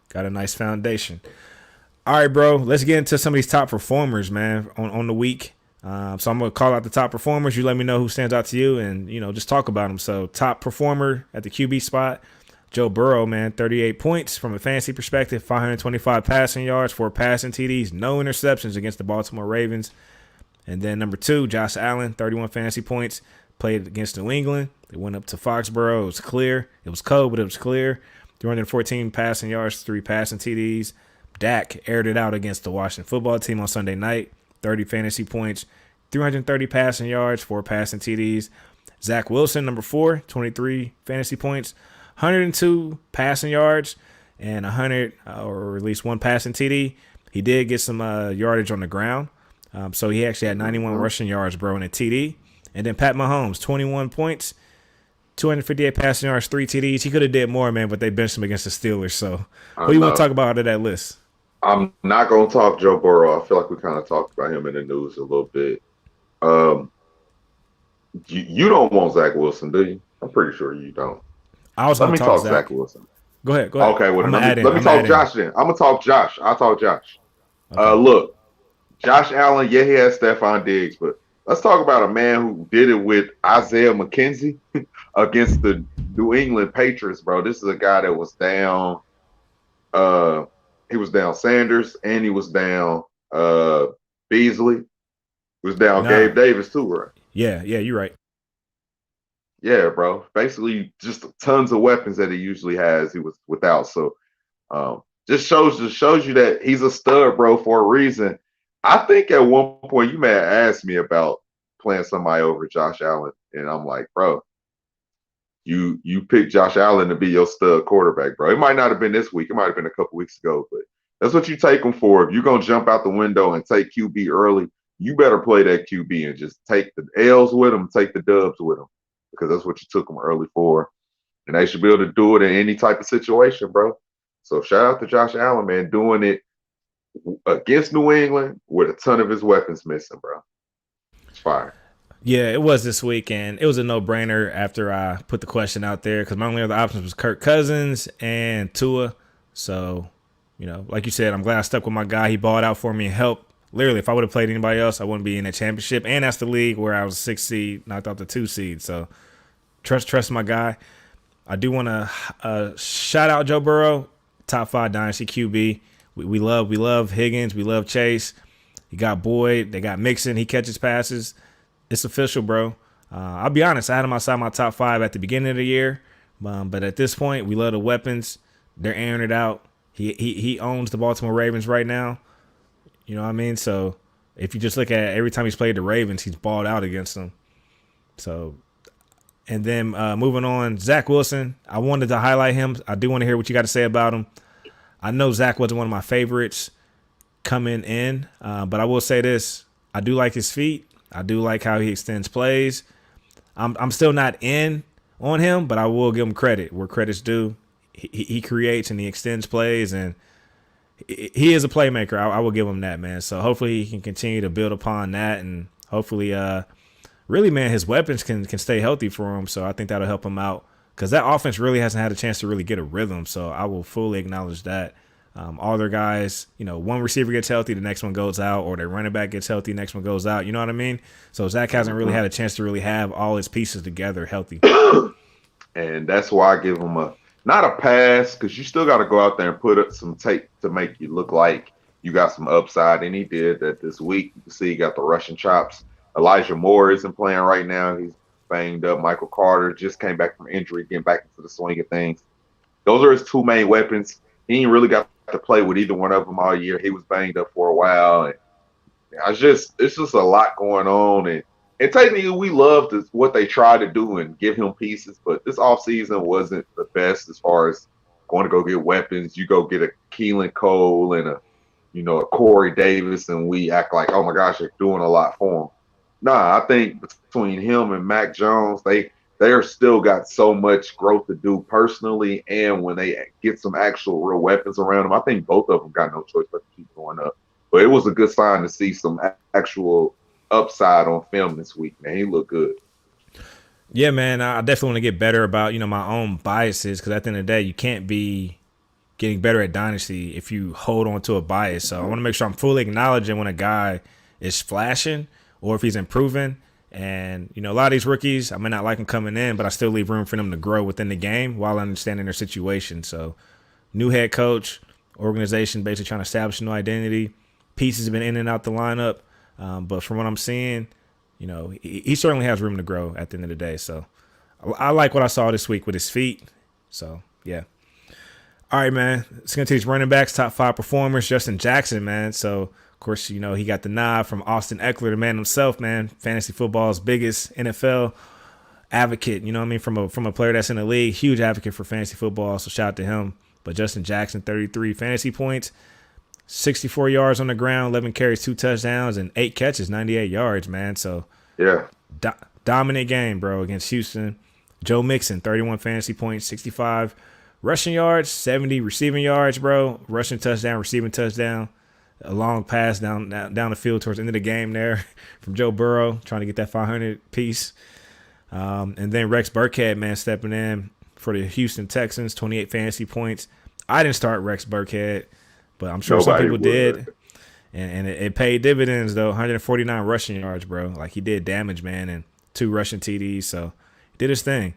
Got a nice foundation. All right, bro. Let's get into some of these top performers, man, on the week. So I'm going to call out the top performers. You let me know who stands out to you and, just talk about them. So top performer at the QB spot, Joe Burrow, man, 38 points from a fantasy perspective, 525 passing yards, 4 passing TDs, no interceptions against the Baltimore Ravens. And then number 2, Josh Allen, 31 fantasy points, played against New England. They went up to Foxborough. It was clear. It was cold, but it was clear. 314 passing yards, 3 passing TDs. Dak aired it out against the Washington football team on Sunday night. 30 fantasy points, 330 passing yards, 4 passing TDs. Zach Wilson, number 4, 23 fantasy points, 102 passing yards, and 100 or at least 1 passing TD. He did get some yardage on the ground. So he actually had 91 rushing yards, bro, in a TD. And then Pat Mahomes, 21 points, 258 passing yards, 3 TDs. He could have did more, man, but they benched him against the Steelers. So what do you want to talk about out of that list? I'm not going to talk Joe Burrow. I feel like we kind of talked about him in the news a little bit. You don't want Zach Wilson, do you? I'm pretty sure you don't. Let me talk Zach Wilson. Go ahead. Okay, well, let me talk Josh then. I'm going to talk Josh. I'll talk Josh. Okay. Look, Josh Allen, he had Stephon Diggs, but let's talk about a man who did it with Isaiah McKenzie against the New England Patriots, bro. This is a guy that was down. He was down Sanders, and he was down Beasley. He was down Gabe Davis too, right? Yeah, you're right. Yeah, bro. Basically, just tons of weapons that he usually has. He was without. So, just shows you that he's a stud, bro, for a reason. I think at one point you may have asked me about playing somebody over Josh Allen, and I'm like, bro, you picked Josh Allen to be your stud quarterback, bro. It might not have been this week. It might have been a couple weeks ago, but that's what you take him for. If you're going to jump out the window and take QB early, you better play that QB and just take the L's with him, take the dubs with him, because that's what you took him early for. And they should be able to do it in any type of situation, bro. So shout out to Josh Allen, man, doing it against New England with a ton of his weapons missing, bro. It's fire. Yeah, it was this week, and it was a no-brainer after I put the question out there because my only other options was Kirk Cousins and Tua. So, like you said, I'm glad I stuck with my guy. He balled out for me and helped. Literally, if I would have played anybody else, I wouldn't be in that championship. And that's the league where I was 6 seed, knocked out the 2 seed. So trust my guy. I do want to shout out Joe Burrow, top 5 dynasty QB. We love Higgins. We love Chase. You got Boyd. They got Mixon. He catches passes. It's official, bro. I'll be honest. I had him outside my top 5 at the beginning of the year, but at this point, we love the weapons. They're airing it out. He owns the Baltimore Ravens right now. You know what I mean? So if you just look at every time he's played the Ravens, he's balled out against them. So, and then moving on, Zach Wilson. I wanted to highlight him. I do want to hear what you got to say about him. I know Zach wasn't one of my favorites coming in, but I will say this: I do like his feet. I do like how he extends plays. I'm still not in on him, but I will give him credit where credit's due. He creates and he extends plays, and he is a playmaker. I will give him that, man. So hopefully he can continue to build upon that, and hopefully, really, man, his weapons can stay healthy for him. So I think that'll help him out because that offense really hasn't had a chance to really get a rhythm. So I will fully acknowledge that. All their guys, one receiver gets healthy, the next one goes out, or their running back gets healthy, next one goes out. You know what I mean? So Zach hasn't really had a chance to really have all his pieces together healthy. And that's why I give him not a pass, because you still got to go out there and put up some tape to make you look like you got some upside. And he did that this week. You can see he got the rushing chops. Elijah Moore isn't playing right now. He's banged up. Michael Carter just came back from injury, getting back into the swing of things. Those are his 2 main weapons. He ain't really got to play with either one of them all year. He was banged up for a while. And it's just a lot going on. And technically, we loved what they tried to do and give him pieces, but this offseason wasn't the best as far as going to go get weapons. You go get a Keelan Cole and a Corey Davis, and we act like, oh my gosh, they're doing a lot for him. Nah, I think between him and Mac Jones, they are still got so much growth to do personally, and when they get some actual real weapons around them, I think both of them got no choice but to keep going up. But it was a good sign to see some actual upside on film this week, man. He looked good. Yeah, man, I definitely want to get better about my own biases because at the end of the day, you can't be getting better at dynasty if you hold on to a bias. So I want to make sure I'm fully acknowledging when a guy is flashing or if he's improving. And, a lot of these rookies, I may not like them coming in, but I still leave room for them to grow within the game while understanding their situation. So new head coach, organization basically trying to establish a new identity. Pieces have been in and out the lineup. But from what I'm seeing, he certainly has room to grow at the end of the day. So I like what I saw this week with his feet. So, yeah. All right, man. Let's get to these running backs, top 5 performers. Justin Jackson, man. So, of course, he got the nod from Austin Eckler, the man himself, man. Fantasy football's biggest NFL advocate, from a player that's in the league. Huge advocate for fantasy football, so shout out to him. But Justin Jackson, 33 fantasy points, 64 yards on the ground, 11 carries, 2 touchdowns, and 8 catches, 98 yards, man. So, yeah, dominant game, bro, against Houston. Joe Mixon, 31 fantasy points, 65 rushing yards, 70 receiving yards, bro. Rushing touchdown, receiving touchdown. A long pass down the field towards the end of the game there from Joe Burrow, trying to get that 500 piece. And then Rex Burkhead, man, stepping in for the Houston Texans, 28 fantasy points. I didn't start Rex Burkhead, but I'm sure some people did. And it paid dividends, though. 149 rushing yards, bro. Like, he did damage, man, and 2 rushing TDs. So he did his thing.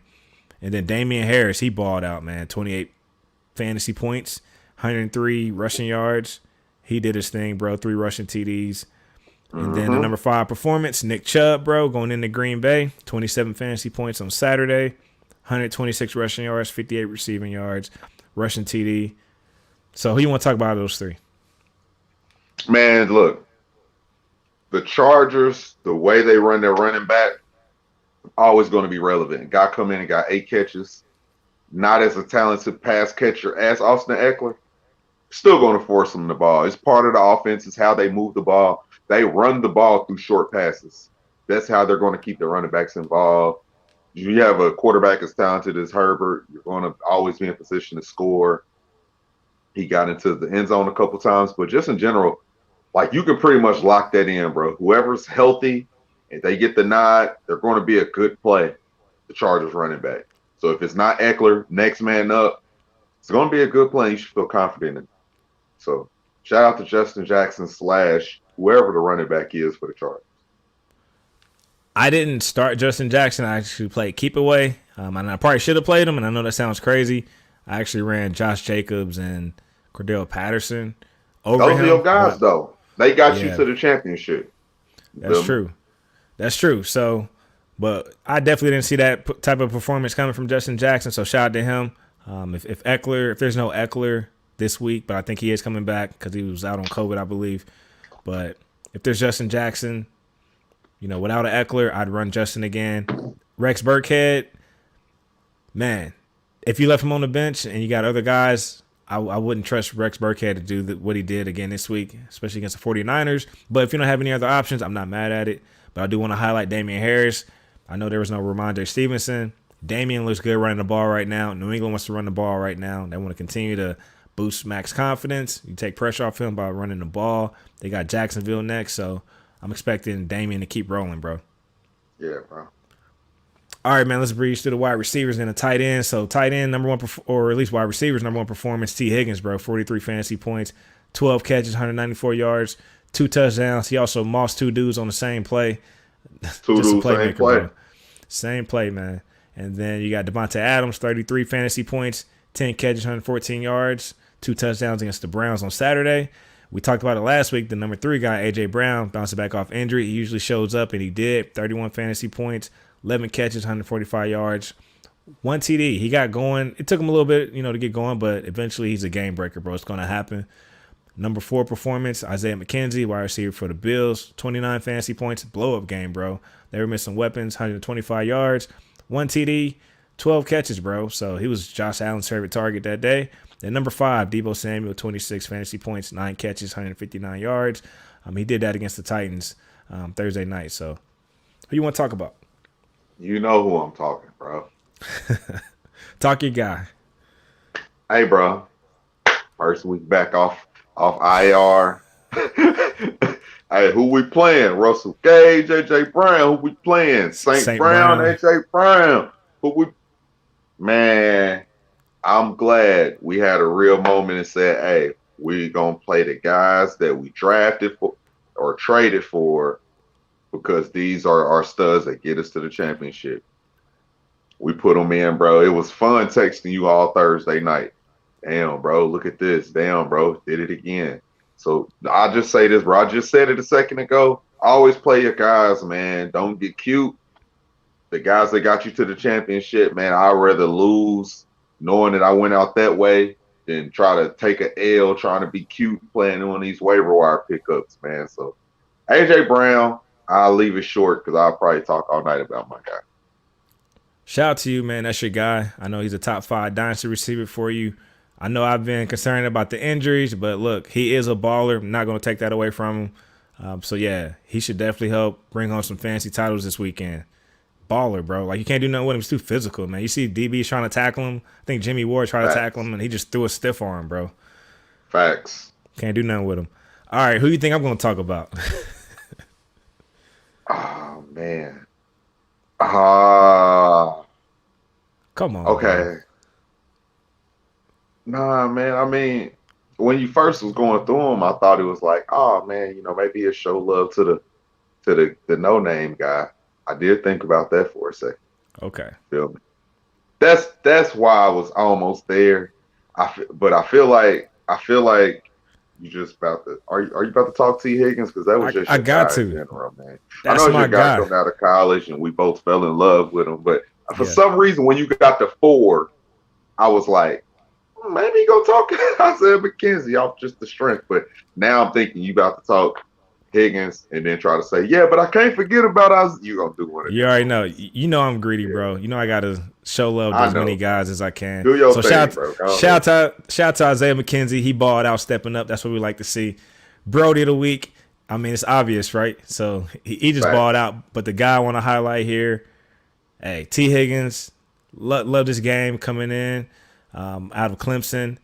And then Damian Harris, he balled out, man. 28 fantasy points, 103 rushing yards. He did his thing, bro. 3 rushing TDs. And then the number 5 performance, Nick Chubb, bro, going into Green Bay. 27 fantasy points on Saturday. 126 rushing yards, 58 receiving yards, rushing TD. So who you want to talk about those 3? Man, look, the Chargers, the way they run their running back, always going to be relevant. Guy come in and got 8 catches. Not as a talented pass catcher as Austin Eckler. Still going to force him the ball. It's part of the offense. It's how they move the ball. They run the ball through short passes. That's how they're going to keep the running backs involved. You have a quarterback as talented as Herbert, you're going to always be in position to score. He got into the end zone a couple times, but just in general, like, you can pretty much lock that in, bro. Whoever's healthy If they get the nod, they're going to be a good play, the Chargers running back. So if it's not Eckler, next man up, it's going to be a good play. You should feel confident in it. So shout out to Justin Jackson / whoever the running back is for the Chargers. I didn't start Justin Jackson. I actually played keep away. And I probably should have played him, and I know that sounds crazy. I actually ran Josh Jacobs and Cordell Patterson over Those him. are your guys, though. They got you Yeah. to the championship. That's true. That's true. So, but I definitely didn't see that type of performance coming from Justin Jackson. So shout out to him. If there's no Eckler this week, but I think he is coming back because he was out on COVID, I believe. But if there's Justin Jackson, without an Eckler, I'd run Justin again. Rex Burkhead, man, if you left him on the bench and you got other guys, I wouldn't trust Rex Burkhead to do what he did again this week, especially against the 49ers. But if you don't have any other options, I'm not mad at it. But I do want to highlight Damian Harris. I know there was no Ramondre Stevenson. Damian looks good running the ball right now. New England wants to run the ball right now. They want to continue to boost Mac's confidence. You take pressure off him by running the ball. They got Jacksonville next, so I'm expecting Damian to keep rolling, bro. Yeah, bro. All right, man, let's breeze through the wide receivers and the tight end. So tight end, number one, or at least wide receivers, number one performance, T. Higgins, bro, 43 fantasy points, 12 catches, 194 yards, 2 touchdowns. He also mossed 2 dudes on the same play. Two dudes, same play. Bro. Same play, man. And then you got Devontae Adams, 33 fantasy points, 10 catches, 114 yards, 2 touchdowns against the Browns on Saturday. We talked about it last week. The number 3 guy, A.J. Brown, bouncing back off injury. He usually shows up, and he did. 31 fantasy points, 11 catches, 145 yards, 1 TD. He got going. It took him a little bit, to get going, but eventually he's a game breaker, bro. It's going to happen. Number 4 performance, Isaiah McKenzie, wide receiver for the Bills, 29 fantasy points, blow-up game, bro. They were missing weapons, 125 yards, 1 TD, 12 catches, bro. So he was Josh Allen's favorite target that day. Then number 5, Deebo Samuel, 26 fantasy points, 9 catches, 159 yards. He did that against the Titans Thursday night. So who you want to talk about? You know who I'm talking, bro. Talk your guy. Hey, bro. First week back off IR. Hey, who we playing? Russell Gage, AJ Brown. Who we playing? St. Brown, AJ Brown. Man, I'm glad we had a real moment and said, hey, we gonna play the guys that we drafted for or traded for, because these are our studs that get us to the championship. We put them in, bro. It was fun texting you all Thursday night. Damn, bro, look at this. Damn, bro, did it again. So I'll just say this, bro. I just said it a second ago. Always play your guys, man. Don't get cute. The guys that got you to the championship, man, I'd rather lose knowing that I went out that way than try to take an L trying to be cute playing on these waiver wire pickups, man. So AJ Brown, I'll leave it short because I'll probably talk all night about my guy. Shout out to you, man. That's your guy. I know he's a top 5 dynasty receiver for you. I know I've been concerned about the injuries, but look, he is a baller. I'm not going to take that away from him. So, yeah, he should definitely help bring home some fancy titles this weekend. Baller, bro. Like, you can't do nothing with him. He's too physical, man. You see DB's trying to tackle him. I think Jimmy Ward tried to tackle him, and he just threw a stiff arm, bro. Facts. Can't do nothing with him. All right, who you think I'm going to talk about? Oh, man. Come on. Okay. Bro. Nah, man. I mean, when you first was going through them, I thought it was like, oh man, maybe he'll show love to the no-name guy. I did think about that for a second. Okay. Feel me? That's why I was almost there. But I feel like you just about to. Are you about to talk T. Higgins? Because that was just I got guy to. in general, man. That's I know my your guy guy. coming out of college, and we both fell in love with him. But for some reason, when you got to 4, I was like, maybe you gonna talk Isaiah McKenzie off just the strength. But now I'm thinking you about to talk Higgins and then try to say, yeah, but I can't forget about us. You gonna do one of You already know. You know I'm greedy, bro. You know I gotta show love to as many guys as I can. Do your thing, bro. Shout out to Isaiah McKenzie. He balled out, stepping up. That's what we like to see. Brody of the week. I mean, it's obvious, right? So he just balled out. But the guy I want to highlight here, hey, T. Higgins, love this game coming in out of Clemson.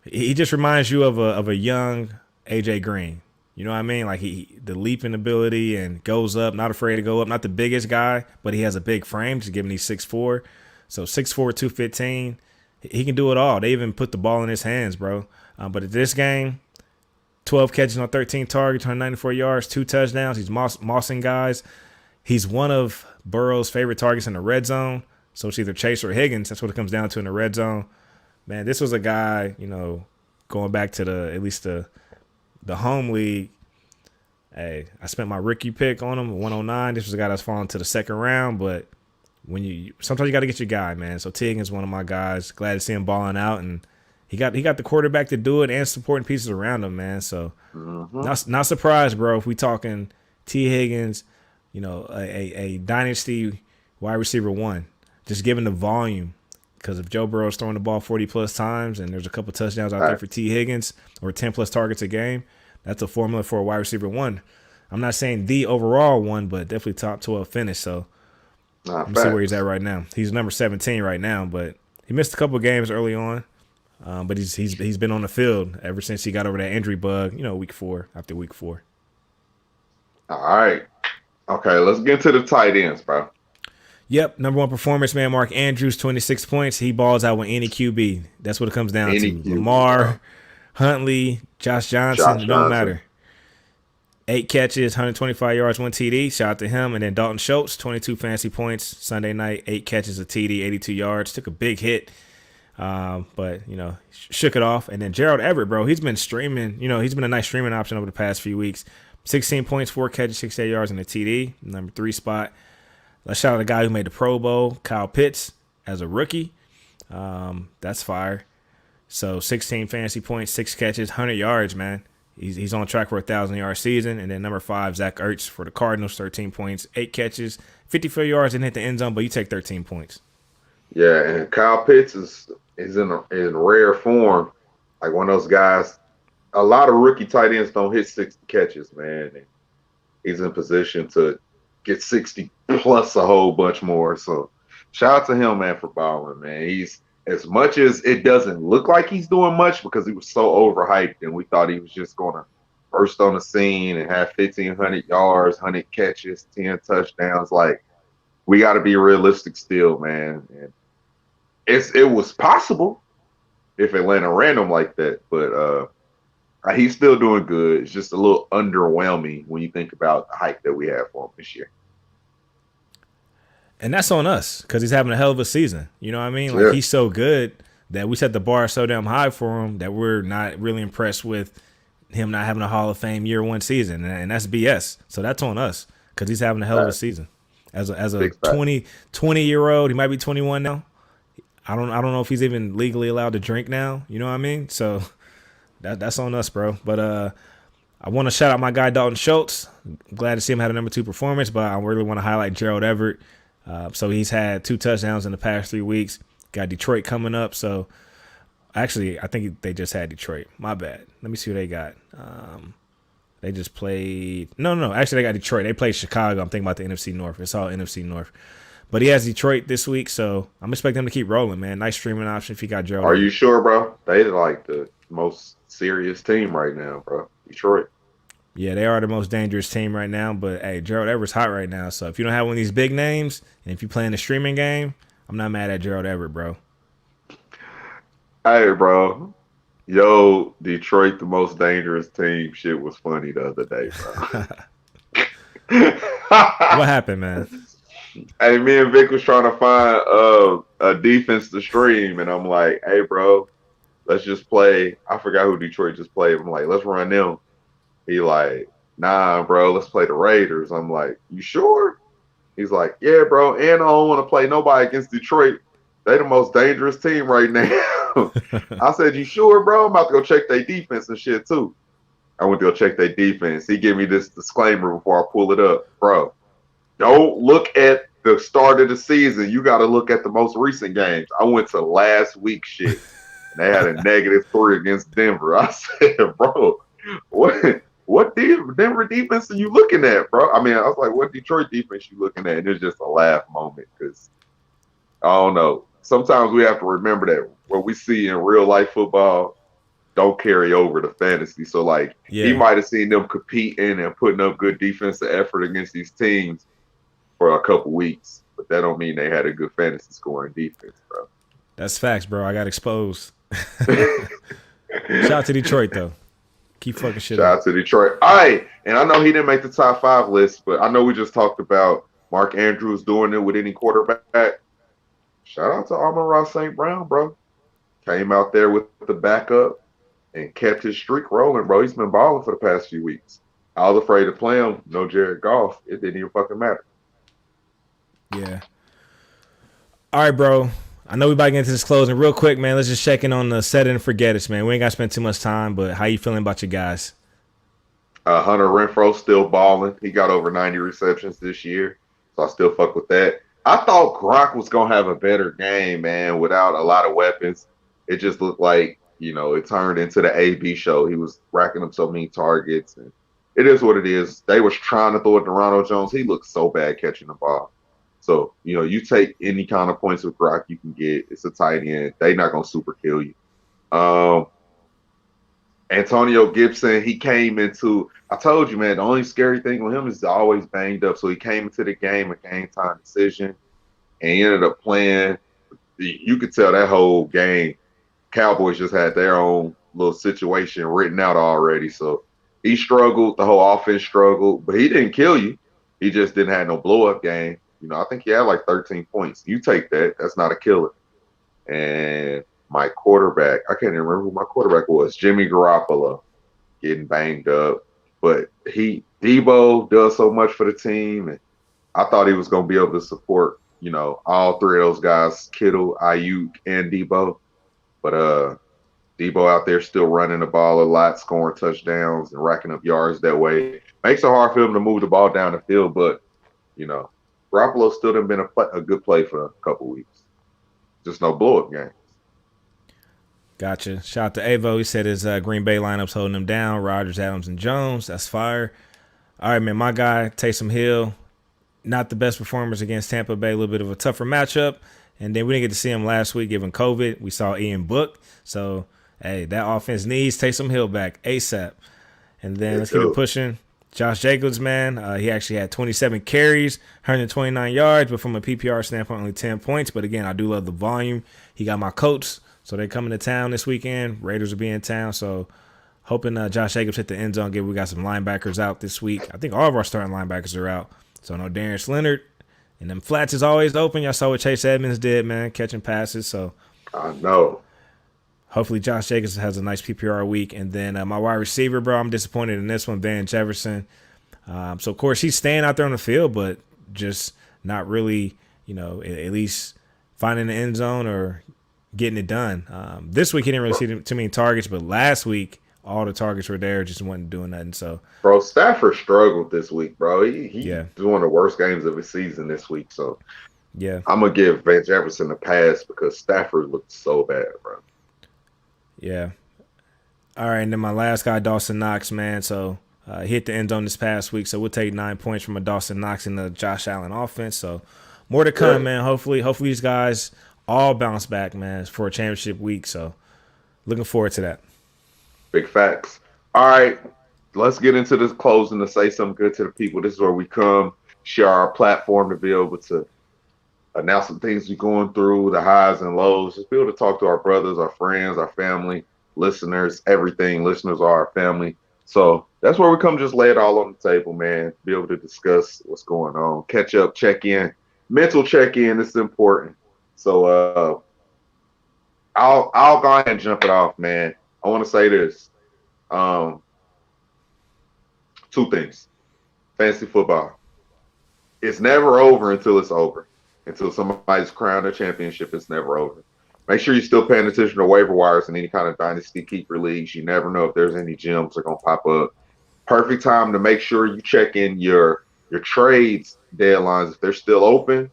He just reminds you of a young AJ Green. You know what I mean? Like the leaping ability and goes up, not afraid to go up. Not the biggest guy, but he has a big frame, just giving he's 6'4". So 6'4", 215. He can do it all. They even put the ball in his hands, bro. But at this game, 12 catches on 13 targets, 194 yards, 2 touchdowns. He's mossing guys. He's one of Burrow's favorite targets in the red zone. So it's either Chase or Higgins. That's what it comes down to in the red zone. Man, this was a guy, going back to at least the home league. Hey, I spent my rookie pick on him, 109. This was a guy that's falling to the second round, but sometimes you got to get your guy, man. So T. Higgins is one of my guys. Glad to see him balling out, and he got the quarterback to do it and supporting pieces around him, man. So not surprised, bro. If we talking T. Higgins, a dynasty wide receiver 1, just given the volume. Because if Joe Burrow's throwing the ball 40-plus times and there's a couple touchdowns out there for T. Higgins or 10-plus targets a game, that's a formula for a wide receiver 1. I'm not saying the overall one, but definitely top 12 finish. So let me see where he's at right now. He's number 17 right now, but he missed a couple of games early on. But he's been on the field ever since he got over that injury bug, after week 4. All right. Okay, let's get to the tight ends, bro. Yep, number 1 performance, man. Mark Andrews, 26 points. He balls out with any QB. That's what it comes down to. QB, Lamar, bro. Huntley, Josh Johnson, it don't matter. 8 catches, 125 yards, 1 TD. Shout out to him. And then Dalton Schultz, 22 fantasy points Sunday night, 8 catches, a TD, 82 yards. Took a big hit, but, shook it off. And then Gerald Everett, bro, he's been streaming. He's been a nice streaming option over the past few weeks. 16 points, 4 catches, 68 yards, and a TD. Number 3 spot. Let's shout out the guy who made the Pro Bowl, Kyle Pitts, as a rookie. That's fire. So 16 fantasy points, 6 catches, 100 yards, man. He's on track for a 1,000-yard season. And then number 5, Zach Ertz for the Cardinals, 13 points, 8 catches, 54 yards, and hit the end zone, but you take 13 points. Yeah, and Kyle Pitts is in rare form, like one of those guys. A lot of rookie tight ends don't hit 60 catches, man. And he's in position to get 60 plus a whole bunch more. So shout out to him, man, for balling, man. He's, as much as it doesn't look like he's doing much because he was so overhyped and we thought he was just going to burst on the scene and have 1,500 yards, 100 catches, 10 touchdowns. Like, we got to be realistic still, man. And it was possible if Atlanta ran him like that, but he's still doing good. It's just a little underwhelming when you think about the hype that we have for him this year. And that's on us because he's having a hell of a season. You know what I mean? Like, he's so good that we set the bar so damn high for him that we're not really impressed with him not having a Hall of Fame year 1 season. And that's BS. So that's on us because he's having a hell of a season. As a 20-year-old, he might be 21 now. I don't know if he's even legally allowed to drink now. You know what I mean? So that's on us, bro. But I want to shout out my guy Dalton Schultz. Glad to see him had a number 2 performance, but I really want to highlight Gerald Everett. So he's had 2 touchdowns in the past 3 weeks. Got Detroit coming up. So actually, I think they just had Detroit. My bad. Let me see who they got. They just played. No. Actually, they got Detroit. They played Chicago. I'm thinking about the NFC North. It's all NFC North. But he has Detroit this week, so I'm expecting him to keep rolling, man. Nice streaming option if you got Gerald. Are you sure, bro? They like the most serious team right now, bro. Detroit. Yeah, they are the most dangerous team right now. But, hey, Gerald Everett's hot right now. So if you don't have one of these big names, and if you're playing the streaming game, I'm not mad at Gerald Everett, bro. Hey, bro. Yo, Detroit, the most dangerous team. Shit was funny the other day, bro. What happened, man? Hey, me and Vic was trying to find a defense to stream, and I'm like, hey, bro, let's just play. I forgot who Detroit just played. I'm like, let's run them. He like, nah, bro, let's play the Raiders. I'm like, you sure? He's like, yeah, bro, and I don't want to play nobody against Detroit. They the most dangerous team right now. I said, you sure, bro? I'm about to go check their defense and shit, too. I went to go check their defense. He gave me this disclaimer before I pull it up. Bro, don't look at the start of the season. You got to look at the most recent games. I went to last week's shit, and they had a -3 against Denver. I said, bro, what Denver defense are you looking at, bro? I mean, I was like, what Detroit defense you looking at? And it's just a laugh moment because, I don't know. Sometimes we have to remember that what we see in real life football don't carry over to fantasy. So like he Yeah, might have seen them competing and putting up good defensive effort against these teams for a couple weeks, but that don't mean they had a good fantasy scoring defense, bro. that's facts, bro. I got exposed. Shout out to Detroit though. Keep fucking shit Shout up. out to Detroit. All right, and I know he didn't make the top 5 list, but I know we just talked about Mark Andrews doing it with any quarterback. Shout out to Amon-Ra St. Brown, bro. Came out there with the backup and kept his streak rolling, bro. He's been balling for the past few weeks. I was afraid to play him. No Jared Goff. It didn't even fucking matter. Yeah. All right, bro. I know we about to get into this closing real quick, man. Let's just check in on the set it and forget it, man. We ain't got to spend too much time, but how you feeling about your guys? Hunter Renfro still balling. He got over 90 receptions this year, so I still fuck with that. I thought Gronk was gonna have a better game, man, without a lot of weapons. It just looked like, it turned into the AB show. He was racking up so many targets, and it is what it is. They was trying to throw it to Ronald Jones. He looked so bad catching the ball. So, you take any kind of points with Gronk you can get. It's a tight end. They not gonna super kill you. Antonio Gibson, he came into, I told you, man, the only scary thing with him is he's always banged up. So he came into the game, a game time decision, and he ended up playing. You could tell that whole game, Cowboys just had their own little situation written out already. So he struggled, the whole offense struggled, but he didn't kill you. He just didn't have no blow-up game. I think he had like 13 points. You take that. That's not a killer. And my quarterback, I can't even remember who my quarterback was, Jimmy Garoppolo, getting banged up. But Debo does so much for the team, and I thought he was going to be able to support, all three of those guys, Kittle, Ayuk, and Debo. But Debo out there still running the ball a lot, scoring touchdowns and racking up yards that way. Makes it hard for him to move the ball down the field, but, Garoppolo still done been a good play for a couple weeks. Just no blow-up game. Gotcha. Shout out to Avo. He said his Green Bay lineup's holding him down. Rodgers, Adams, and Jones. That's fire. All right, man. My guy, Taysom Hill, not the best performers against Tampa Bay. A little bit of a tougher matchup. And then we didn't get to see him last week given COVID. We saw Ian Book. So, hey, that offense needs Taysom Hill back ASAP. And then let's keep it pushing. Josh Jacobs, man, he actually had 27 carries, 129 yards, but from a PPR standpoint, only 10 points. But again, I do love the volume. He got my Colts, so they're coming to town this weekend. Raiders will be in town, so hoping Josh Jacobs hit the end zone. We got some linebackers out this week. I think all of our starting linebackers are out. So no Darius Leonard, and them flats is always open. Y'all saw what Chase Edmonds did, man, catching passes. So I know. Hopefully Josh Jacobs has a nice PPR week. And then my wide receiver, bro, I'm disappointed in this one, Van Jefferson. So, of course, he's staying out there on the field, but just not really, at least finding the end zone or getting it done. This week he didn't really see too many targets, but last week all the targets were there, just wasn't doing nothing. So, bro, Stafford struggled this week, bro. He yeah, was one of the worst games of his season this week. So, yeah, I'm going to give Van Jefferson a pass because Stafford looked so bad, bro. Yeah. All right, and then my last guy, Dawson Knox, man. So he hit the end zone this past week, so we'll take 9 points from a Dawson Knox in the Josh Allen offense. So more to come, man. Hopefully these guys all bounce back, man, for a championship week. So looking forward to that. Big facts. All right, let's get into this closing to say something good to the people. This is where we come, share our platform to be able to announce some things we're going through, the highs and lows, just be able to talk to our brothers, our friends, our family, listeners, everything. Listeners are our family. So that's where we come, just lay it all on the table, man. Be able to discuss what's going on, catch up, check in, mental check in. This is important. So I'll go ahead and jump it off, man. I want to say this. Two things. Fantasy football. It's never over until it's over. Until somebody's crowned a championship, it's never over. Make sure you're still paying attention to waiver wires and any kind of dynasty keeper leagues. You never know if there's any gems that are going to pop up. Perfect time to make sure you check in your trades deadlines. If they're still open,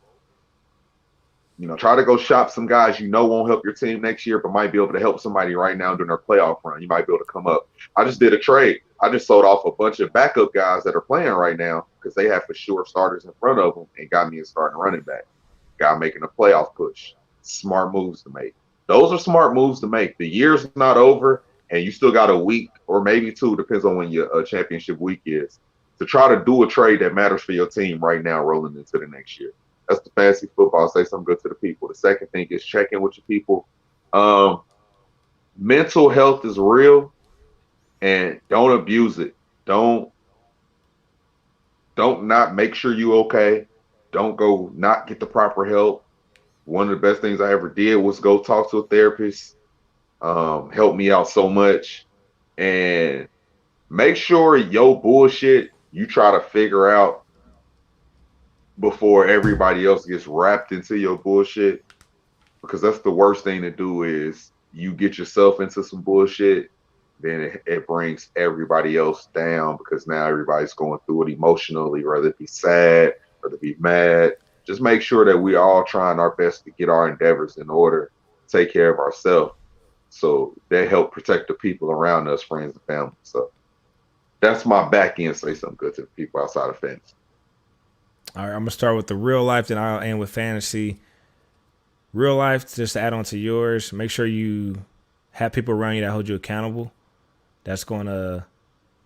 try to go shop some guys won't help your team next year, but might be able to help somebody right now during their playoff run. You might be able to come up. I just did a trade. I just sold off a bunch of backup guys that are playing right now because they have for sure starters in front of them and got me a starting running back. Guy making a playoff push. Smart moves to make. Those are smart moves to make. The year's not over. and you still got a week or maybe two, depends on when your championship week is, to try to do a trade that matters for your team right now rolling into the next year. That's the fantasy football. Say something good to the people. The second thing is check in with your people. Mental health is real, and don't abuse it. Don't not make sure you okay. Don't go not get the proper help. One of the best things I ever did was go talk to a therapist. Helped me out so much. And make sure your bullshit you try to figure out before everybody else gets wrapped into your bullshit. Because that's the worst thing to do is you get yourself into some bullshit, then it brings everybody else down because now everybody's going through it emotionally, whether it be sad, whether it be mad. Just make sure that we all trying our best to get our endeavors in order, take care of ourselves. So that help protect the people around us, friends and family. So that's my back end. Say something good to the people outside of fantasy. All right, I'm going to start with the real life, then I'll end with fantasy. Real life, just to add on to yours, make sure you have people around you that hold you accountable. That's going to,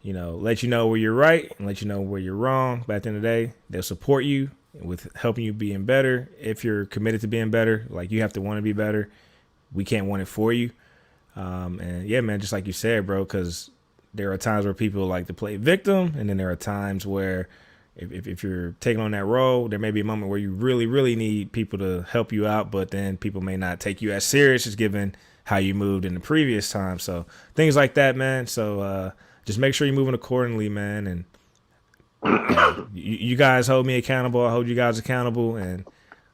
let you know where you're right and let you know where you're wrong. But at the end of the day, they'll support you with helping you being better. If you're committed to being better, like you have to want to be better. We can't want it for you. And yeah, man, just like you said, bro, because there are times where people like to play victim. And then there are times where if you're taking on that role, there may be a moment where you really, really need people to help you out. But then people may not take you as serious as given how you moved in the previous time. So things like that, man. So just make sure you're moving accordingly, man. And you guys hold me accountable. I hold you guys accountable. And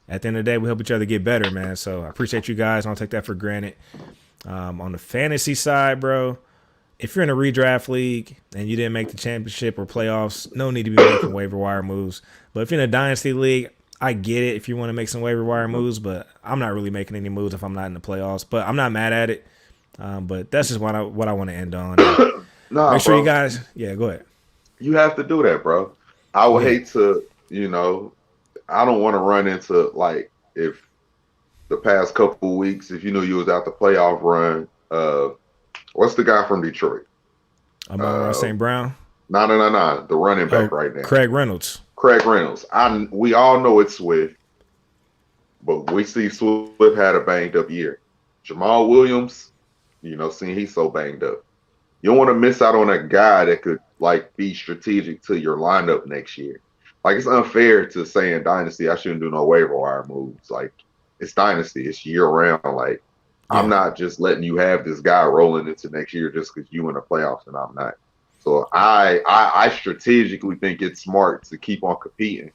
at the end of the day, we help each other get better, man. So I appreciate you guys. I don't take that for granted. On the fantasy side, bro, if you're in a redraft league and you didn't make the championship or playoffs, no need to be making waiver wire moves. But if you're in a dynasty league, I get it if you want to make some waiver wire moves, but I'm not really making any moves if I'm not in the playoffs. But I'm not mad at it. But that's just what I want to end on. Nah, make sure bro. you guys, go ahead. You have to do that, bro. I would hate to, I don't want to run into like if the past couple of weeks, if you knew you was out the playoff run, what's the guy from Detroit? Amon St. Brown? No. The running back right now. Craig Reynolds. We all know it's Swift, but we see Swift had a banged up year. Jamal Williams, seeing he's so banged up. You don't want to miss out on a guy that could like be strategic to your lineup next year. Like it's unfair to say in Dynasty I shouldn't do no waiver wire moves. Like it's Dynasty, it's year round. Like I'm not just letting you have this guy rolling into next year just because you in the playoffs and I'm not. So I strategically think it's smart to keep on competing,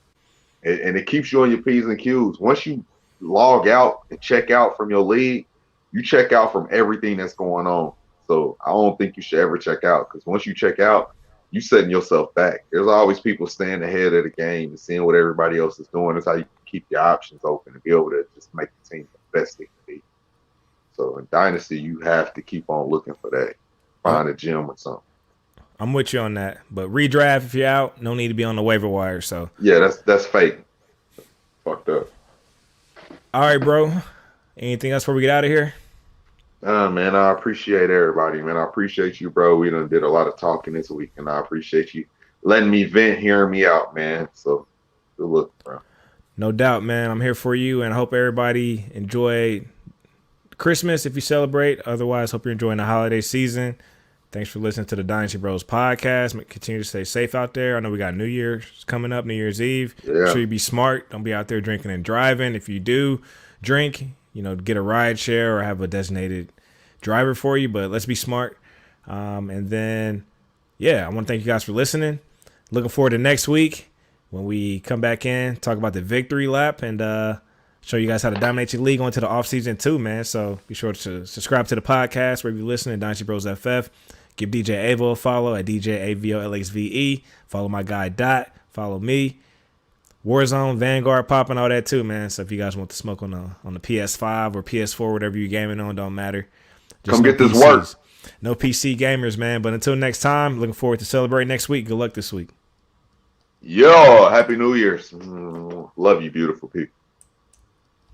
and it keeps you on your P's and Q's. Once you log out and check out from your league, you check out from everything that's going on. So I don't think you should ever check out because once you check out, you setting yourself back. There's always people staying ahead of the game and seeing what everybody else is doing. That's how you keep your options open and be able to just make the team the best they can be. So in Dynasty, you have to keep on looking for that. Find a gym or something. I'm with you on that. But redraft, if you're out, no need to be on the waiver wire. So yeah, that's fake. Fucked up. All right, bro. Anything else before we get out of here? Man, I appreciate everybody, man. I appreciate you, bro. We done did a lot of talking this week, and I appreciate you letting me vent, hearing me out, man. So good luck, bro. No doubt, man. I'm here for you, and I hope everybody enjoyed Christmas if you celebrate. Otherwise, hope you're enjoying the holiday season. Thanks for listening to the Dynasty Bros podcast. Continue to stay safe out there. I know we got New Year's coming up, New Year's Eve. Yeah. Make sure you be smart. Don't be out there drinking and driving. If you do drink, get a ride share or have a designated driver for you. But let's be smart. And then, I want to thank you guys for listening. Looking forward to next week when we come back in, talk about the victory lap, and show you guys how to dominate your league going to the offseason too, man. So be sure to subscribe to the podcast wherever you listen to Dynasty Bros FF. Give DJ Avo a follow at DJ AVOLXVE. Follow my guy Dot. Follow me. Warzone, Vanguard popping, all that too, man. So if you guys want to smoke on the PS5 or PS4, whatever you're gaming on, don't matter. Just come get this PCs. work. No PC gamers, man. But until next time, looking forward to celebrate next week. Good luck this week. Yo, Happy New Year's. Love you, beautiful people.